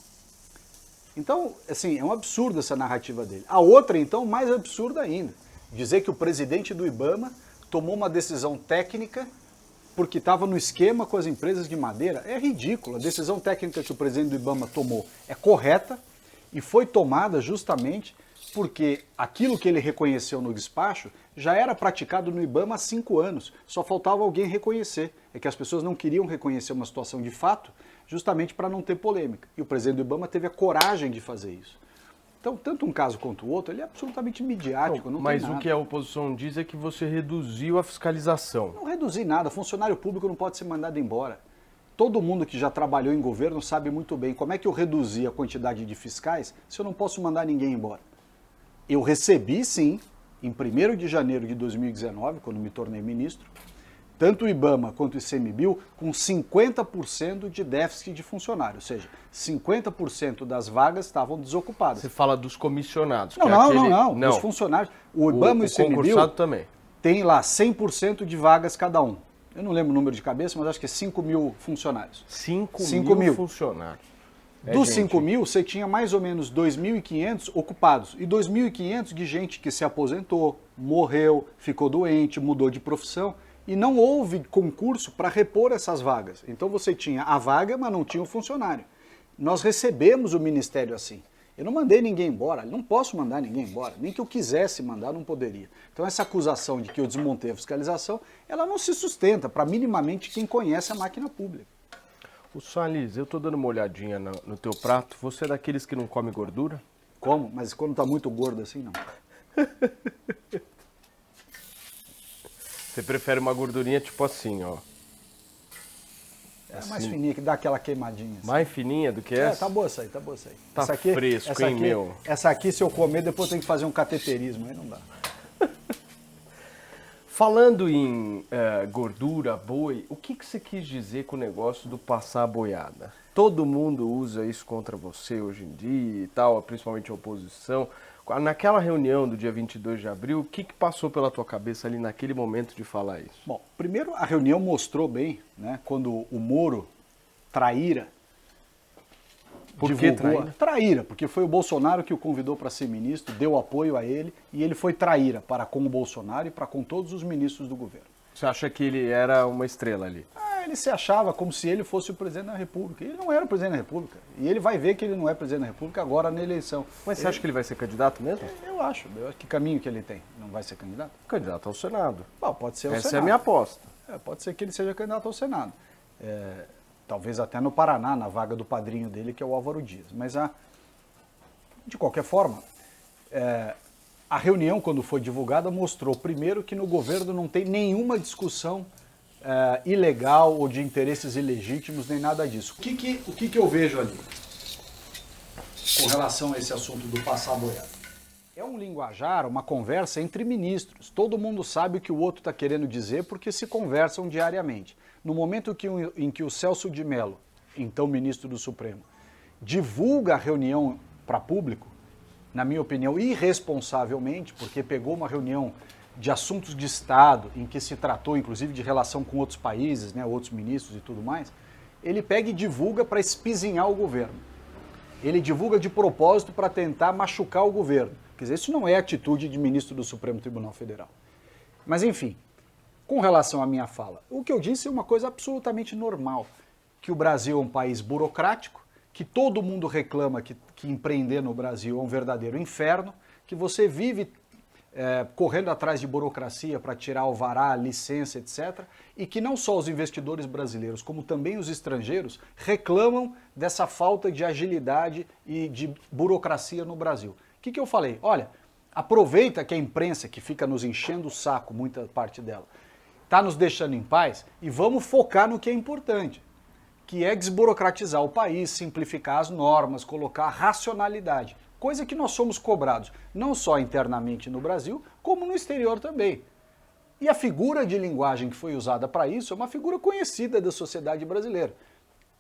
Então, assim, é um absurdo essa narrativa dele. A outra, então, mais absurda ainda. Dizer que o presidente do IBAMA tomou uma decisão técnica porque estava no esquema com as empresas de madeira é ridículo. A decisão técnica que o presidente do IBAMA tomou é correta e foi tomada justamente porque aquilo que ele reconheceu no despacho já era praticado no IBAMA há 5 anos. Só faltava alguém reconhecer. É que as pessoas não queriam reconhecer uma situação de fato justamente para não ter polêmica. E o presidente do IBAMA teve a coragem de fazer isso. Então, tanto um caso quanto o outro, ele é absolutamente midiático, não mas tem nada. O que a oposição diz é que você reduziu a fiscalização. Não reduzi nada. Funcionário público não pode ser mandado embora. Todo mundo que já trabalhou em governo sabe muito bem como é que eu reduzi a quantidade de fiscais se eu não posso mandar ninguém embora. Eu recebi, sim, em 1º de janeiro de 2019, quando me tornei ministro, tanto o IBAMA quanto o ICMBio com 50% de déficit de funcionário, ou seja, 50% das vagas estavam desocupadas. Você fala dos comissionados. Não, dos funcionários. O IBAMA e o ICMBio também tem lá 100% de vagas cada um. Eu não lembro o número de cabeça, mas acho que é 5 mil funcionários. 5 mil funcionários. Dos 5 mil, você tinha mais ou menos 2.500 ocupados. E 2.500 de gente que se aposentou, morreu, ficou doente, mudou de profissão. E não houve concurso para repor essas vagas. Então você tinha a vaga, mas não tinha o funcionário. Nós recebemos o ministério assim. Eu não mandei ninguém embora, não posso mandar ninguém embora. Nem que eu quisesse mandar, não poderia. Então essa acusação de que eu desmontei a fiscalização, ela não se sustenta para minimamente quem conhece a máquina pública. O Salles, eu estou dando uma olhadinha no teu prato. Você é daqueles que não come gordura? Como? Mas quando está muito gordo assim, não. Você prefere uma gordurinha tipo assim, ó. É mais fininha, que dá aquela queimadinha. Assim. Mais fininha do que essa? Tá boa essa aí, tá boa essa aí. Tá essa aqui, fresco, essa hein, aqui, meu? Essa aqui, se eu comer, depois tem que fazer um cateterismo, aí não dá. Falando em gordura, boi, o que você quis dizer com o negócio do passar a boiada? Todo mundo usa isso contra você hoje em dia e tal, principalmente a oposição. Naquela reunião do dia 22 de abril, o que passou pela tua cabeça ali naquele momento de falar isso? Bom, primeiro a reunião mostrou bem, né, quando o Moro, traíra, Por que traíra? Traíra, porque foi o Bolsonaro que o convidou para ser ministro, deu apoio a ele, e ele foi traíra para com o Bolsonaro e para com todos os ministros do governo. Você acha que ele era uma estrela ali? Ele se achava como se ele fosse o presidente da República. Ele não era o presidente da República. E ele vai ver que ele não é presidente da República agora na eleição. Mas você acha que ele vai ser candidato mesmo? Eu acho. Que caminho que ele tem? Não vai ser candidato? Candidato ao Senado. Bom, pode ser ao Essa Senado. é a minha aposta. Pode ser que ele seja candidato ao Senado. talvez até no Paraná, na vaga do padrinho dele, que é o Álvaro Dias. Mas, de qualquer forma, a reunião, quando foi divulgada, mostrou, primeiro, que no governo não tem nenhuma discussão ilegal ou de interesses ilegítimos, nem nada disso. O que eu vejo ali com relação a esse assunto do passar boiada? É um linguajar, uma conversa entre ministros. Todo mundo sabe o que o outro está querendo dizer porque se conversam diariamente. No momento em que o Celso de Mello, então ministro do Supremo, divulga a reunião para público, na minha opinião, irresponsavelmente, porque pegou uma reunião de assuntos de Estado, em que se tratou, inclusive, de relação com outros países, né, outros ministros e tudo mais, ele pega e divulga para espizinhar o governo. Ele divulga de propósito para tentar machucar o governo. Quer dizer, isso não é atitude de ministro do Supremo Tribunal Federal. Mas, enfim, com relação à minha fala, o que eu disse é uma coisa absolutamente normal, que o Brasil é um país burocrático, que todo mundo reclama que empreender no Brasil é um verdadeiro inferno, que você vive correndo atrás de burocracia para tirar alvará, licença, etc., e que não só os investidores brasileiros, como também os estrangeiros, reclamam dessa falta de agilidade e de burocracia no Brasil. O que eu falei? Olha, aproveita que a imprensa, que fica nos enchendo o saco, muita parte dela, está nos deixando em paz, e vamos focar no que é importante, que é desburocratizar o país, simplificar as normas, colocar racionalidade, coisa que nós somos cobrados, não só internamente no Brasil, como no exterior também. E a figura de linguagem que foi usada para isso é uma figura conhecida da sociedade brasileira.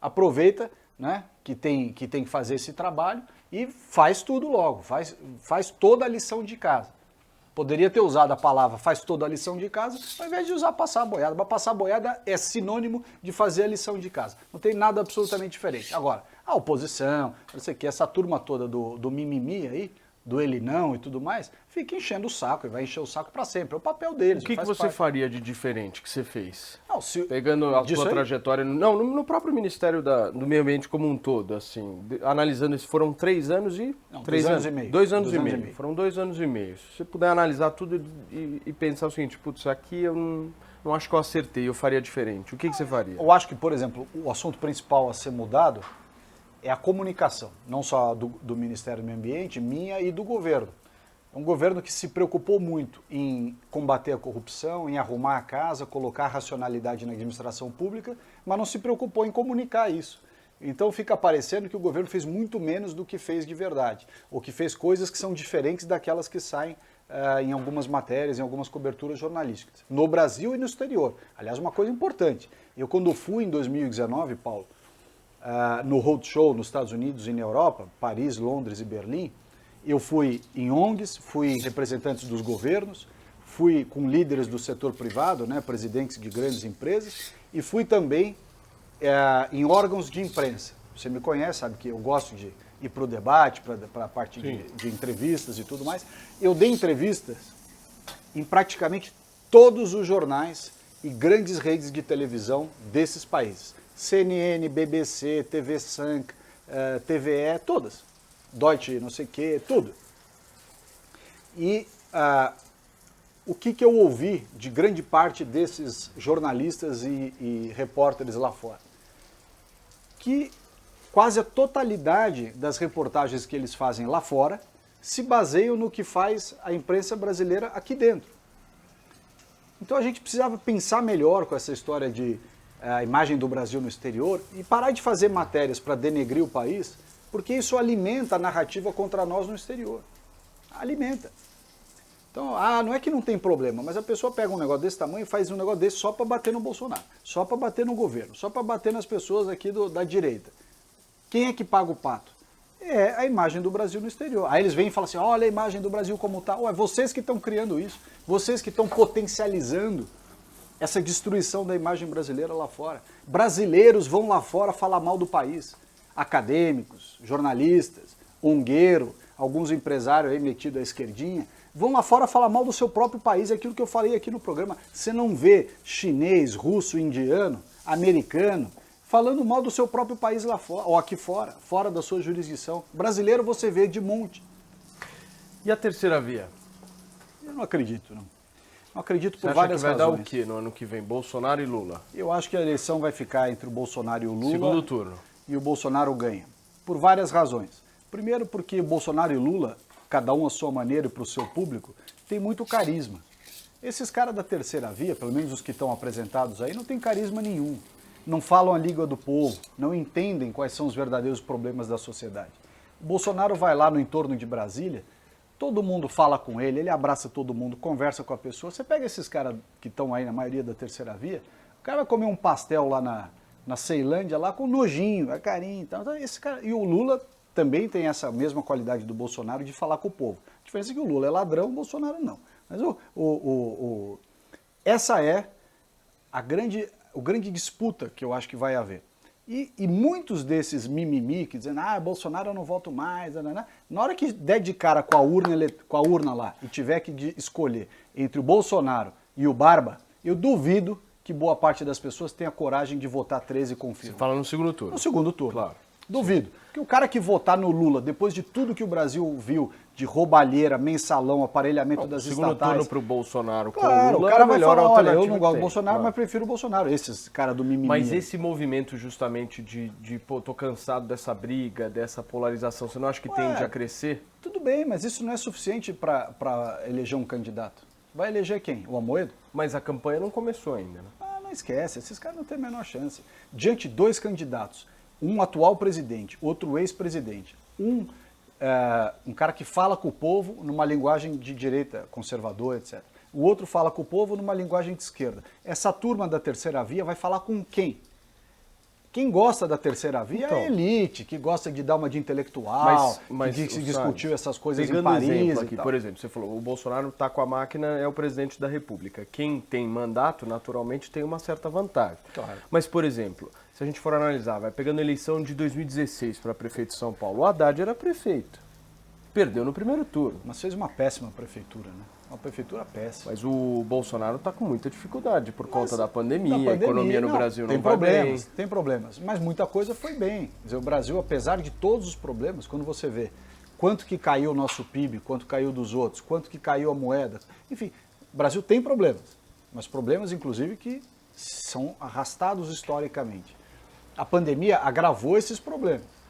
Aproveita, né, que tem que fazer esse trabalho e faz tudo logo, faz toda a lição de casa. Poderia ter usado a palavra faz toda a lição de casa, ao invés de usar passar a boiada. Mas passar a boiada é sinônimo de fazer a lição de casa. Não tem nada absolutamente diferente. Agora, a oposição, não sei o que, essa turma toda do mimimi aí, do ele não e tudo mais, fica enchendo o saco e vai encher o saco para sempre. É o papel deles. O que você faria de diferente que você fez? Não, pegando a sua trajetória, no próprio Ministério do Meio Ambiente como um todo, assim, analisando isso, foram 3 anos e... Não, 3 anos e meio. 2 anos e meio. Foram 2 anos e meio. Se você puder analisar tudo e pensar o seguinte, putz, isso aqui eu não acho que eu acertei, eu faria diferente. O que você faria? Eu acho que, por exemplo, o assunto principal a ser mudado é a comunicação, não só do Ministério do Meio Ambiente, minha e do governo. É um governo que se preocupou muito em combater a corrupção, em arrumar a casa, colocar racionalidade na administração pública, mas não se preocupou em comunicar isso. Então fica parecendo que o governo fez muito menos do que fez de verdade, ou que fez coisas que são diferentes daquelas que saem em algumas matérias, em algumas coberturas jornalísticas, no Brasil e no exterior. Aliás, uma coisa importante, eu quando fui em 2019, Paulo, no Roadshow nos Estados Unidos e na Europa, Paris, Londres e Berlim, eu fui em ONGs, fui representantes dos governos, fui com líderes do setor privado, né, presidentes de grandes empresas, e fui também em órgãos de imprensa. Você me conhece, sabe que eu gosto de ir para o debate, para a parte de entrevistas e tudo mais. Eu dei entrevistas em praticamente todos os jornais e grandes redes de televisão desses países. CNN, BBC, TV Sank, TVE, todas. Deutsche, não sei o quê, tudo. E o que eu ouvi de grande parte desses jornalistas e repórteres lá fora? Que quase a totalidade das reportagens que eles fazem lá fora se baseiam no que faz a imprensa brasileira aqui dentro. Então a gente precisava pensar melhor com essa história de a imagem do Brasil no exterior e parar de fazer matérias para denegrir o país, porque isso alimenta a narrativa contra nós no exterior. Alimenta. Então, não é que não tem problema, mas a pessoa pega um negócio desse tamanho e faz um negócio desse só para bater no Bolsonaro, só para bater no governo, só para bater nas pessoas aqui da direita. Quem é que paga o pato? É a imagem do Brasil no exterior. Aí eles vêm e falam assim, olha a imagem do Brasil como está. É vocês que estão criando isso, vocês que estão potencializando essa destruição da imagem brasileira lá fora. Brasileiros vão lá fora falar mal do país. Acadêmicos, jornalistas, ongueiro, alguns empresários aí metidos à esquerdinha, vão lá fora falar mal do seu próprio país. É aquilo que eu falei aqui no programa. Você não vê chinês, russo, indiano, americano, falando mal do seu próprio país lá fora, ou aqui fora, fora da sua jurisdição. Brasileiro você vê de monte. E a terceira via? Eu não acredito, não. Não acredito Você por acha várias que vai razões. dar o quê no ano que vem? Bolsonaro e Lula? Eu acho que a eleição vai ficar entre o Bolsonaro e o Lula. Segundo turno. E o Bolsonaro ganha. Por várias razões. Primeiro porque o Bolsonaro e Lula, cada um à sua maneira e para o seu público, tem muito carisma. Esses caras da terceira via, pelo menos os que estão apresentados aí, não tem carisma nenhum. Não falam a língua do povo, não entendem quais são os verdadeiros problemas da sociedade. O Bolsonaro vai lá no entorno de Brasília, todo mundo fala com ele, ele abraça todo mundo, conversa com a pessoa. Você pega esses caras que estão aí na maioria da terceira via, o cara vai comer um pastel lá na Ceilândia, lá com nojinho, é carinho. Então, esse cara, e o Lula também tem essa mesma qualidade do Bolsonaro de falar com o povo. A diferença é que o Lula é ladrão, o Bolsonaro não. Mas essa é a grande disputa que eu acho que vai haver. E muitos desses mimimi que dizem, Bolsonaro eu não voto mais, na hora que der de cara com a urna lá e tiver que escolher entre o Bolsonaro e o Barba, eu duvido que boa parte das pessoas tenha coragem de votar 13 com firma. Você fala no segundo turno. No segundo turno. Claro. Duvido. Porque o cara que votar no Lula, depois de tudo que o Brasil viu, de roubalheira, mensalão, aparelhamento das segundo estatais... turno para o Bolsonaro com Claro, o Lula o cara é a vai melhor falar, olha, eu alternativa não gosto que do tem. Bolsonaro, Claro. mas prefiro o Bolsonaro. Esses cara do mimimi. Mas esse movimento justamente de pô, tô cansado dessa briga, dessa polarização, você não acha que tende a crescer? Tudo bem, mas isso não é suficiente para eleger um candidato. Vai eleger quem? O Amoedo? Mas a campanha não começou ainda, né? Não esquece, esses caras não têm a menor chance. Diante de dois candidatos, um atual presidente, outro ex-presidente, um cara que fala com o povo numa linguagem de direita, conservador, etc. O outro fala com o povo numa linguagem de esquerda. Essa turma da terceira via vai falar com quem? Quem gosta da terceira via é a elite, que gosta de dar uma de intelectual, que se discutiu essas coisas em Paris exemplo aqui, e tal. por exemplo, você falou, o Bolsonaro está com a máquina, é o presidente da República. Quem tem mandato, naturalmente, tem uma certa vantagem. Claro. Mas, por exemplo, se a gente for analisar, vai pegando a eleição de 2016 para prefeito de São Paulo, o Haddad era prefeito. Perdeu no primeiro turno. Mas fez uma péssima prefeitura, né? Uma prefeitura péssima. Mas o Bolsonaro está com muita dificuldade por conta da pandemia, a economia no Brasil não tem vai problemas, bem. tem problemas, mas muita coisa foi bem. Quer dizer, o Brasil, apesar de todos os problemas, quando você vê quanto que caiu o nosso PIB, quanto caiu dos outros, quanto que caiu a moeda, enfim, o Brasil tem problemas, mas problemas, inclusive, que são arrastados historicamente. A pandemia agravou esses problemas.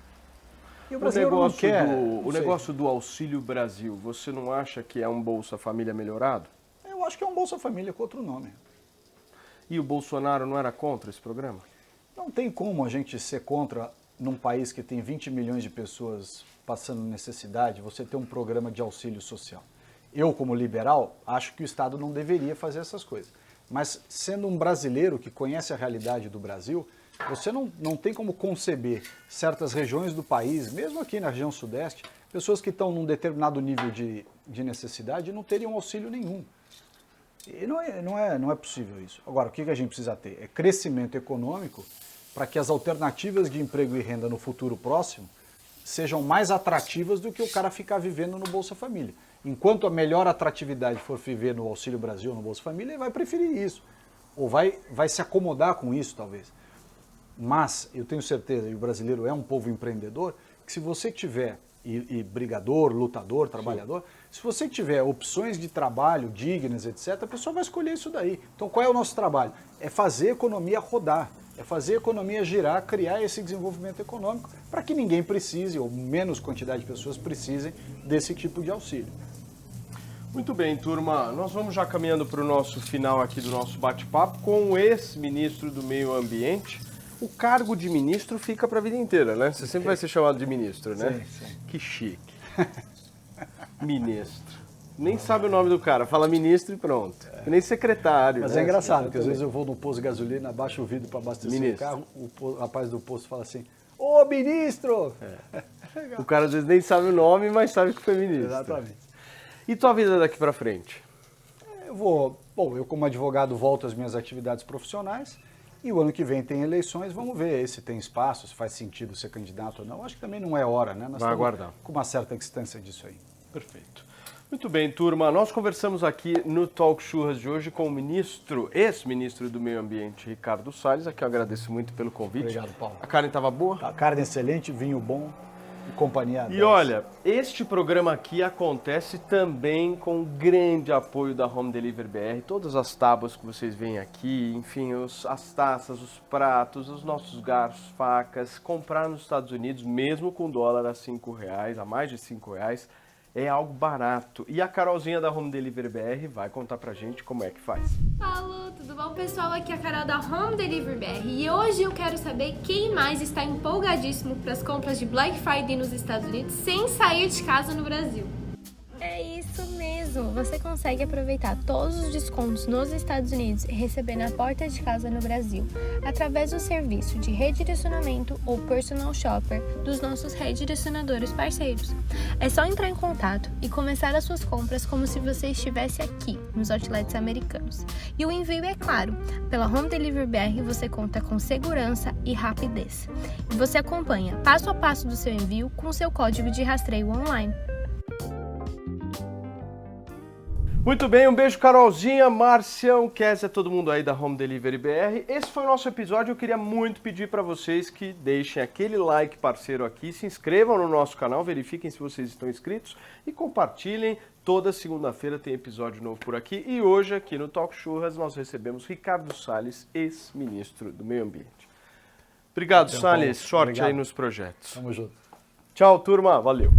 E o brasileiro não quer. O negócio do Auxílio Brasil, você não acha que é um Bolsa Família melhorado? Eu acho que é um Bolsa Família com outro nome. E o Bolsonaro não era contra esse programa? Não tem como a gente ser contra, num país que tem 20 milhões de pessoas passando necessidade, você ter um programa de auxílio social. Eu, como liberal, acho que o Estado não deveria fazer essas coisas. Mas, sendo um brasileiro que conhece a realidade do Brasil, você não tem como conceber certas regiões do país, mesmo aqui na região sudeste, pessoas que estão num determinado nível de necessidade não teriam auxílio nenhum. E não é possível isso. Agora, o que a gente precisa ter? É crescimento econômico para que as alternativas de emprego e renda no futuro próximo sejam mais atrativas do que o cara ficar vivendo no Bolsa Família. Enquanto a melhor atratividade for viver no Auxílio Brasil ou no Bolsa Família, ele vai preferir isso. Ou vai se acomodar com isso, talvez. Mas eu tenho certeza, e o brasileiro é um povo empreendedor, que se você tiver, e brigador, lutador, trabalhador, sim, se você tiver opções de trabalho dignas, etc., a pessoa vai escolher isso daí. Então qual é o nosso trabalho? É fazer a economia rodar, é fazer a economia girar, criar esse desenvolvimento econômico para que ninguém precise, ou menos quantidade de pessoas precisem desse tipo de auxílio. Muito bem, turma. Nós vamos já caminhando para o nosso final aqui do nosso bate-papo com o ex-ministro do Meio Ambiente. O cargo de ministro fica para a vida inteira, né? Você sempre vai ser chamado de ministro, né? Sim, sim. Que chique. Ministro. Nem sabe o nome do cara, fala ministro e pronto. Nem secretário. Mas né? é engraçado, porque às vezes eu vou no posto de gasolina, abaixo o vidro para abastecer Ministro. o carro, o rapaz do posto fala assim, ô ministro! O cara às vezes nem sabe o nome, mas sabe que foi ministro. Exatamente. E tua vida daqui para frente? Eu como advogado volto às minhas atividades profissionais e o ano que vem tem eleições, vamos ver se tem espaço, se faz sentido ser candidato ou não. Acho que também não é hora, né? Nós Vai estamos aguardar. com uma certa distância disso aí. Perfeito. Muito bem, turma. Nós conversamos aqui no Talk Churras de hoje com o ex-ministro do Meio Ambiente, Ricardo Salles, a quem eu agradeço muito pelo convite. Obrigado, Paulo. A carne estava boa? A carne excelente, vinho bom. companhia. E olha, este programa aqui acontece também com o grande apoio da Home Delivery BR. Todas as tábuas que vocês veem aqui, enfim, as taças, os pratos, os nossos garfos, facas, comprar nos Estados Unidos, mesmo com dólar a R$5, a mais de R$5, é algo barato. E a Carolzinha da Home Delivery BR vai contar pra gente como é que faz. Alô, tudo bom, pessoal? Aqui é a Carol da Home Delivery BR e hoje eu quero saber quem mais está empolgadíssimo para as compras de Black Friday nos Estados Unidos sem sair de casa no Brasil. É isso mesmo! Você consegue aproveitar todos os descontos nos Estados Unidos e receber na porta de casa no Brasil, através do serviço de redirecionamento ou personal shopper dos nossos redirecionadores parceiros. É só entrar em contato e começar as suas compras como se você estivesse aqui, nos outlets americanos. E o envio é claro, pela Home Delivery BR você conta com segurança e rapidez. E você acompanha passo a passo do seu envio com seu código de rastreio online. Muito bem, um beijo Carolzinha, Márcia, Kézia, todo mundo aí da Home Delivery BR. Esse foi o nosso episódio, eu queria muito pedir para vocês que deixem aquele like parceiro aqui, se inscrevam no nosso canal, verifiquem se vocês estão inscritos e compartilhem. Toda segunda-feira tem episódio novo por aqui e hoje aqui no Talk Churras nós recebemos Ricardo Salles, ex-ministro do Meio Ambiente. Obrigado, Salles, sorte aí nos projetos. Tamo junto. Tchau, turma, valeu.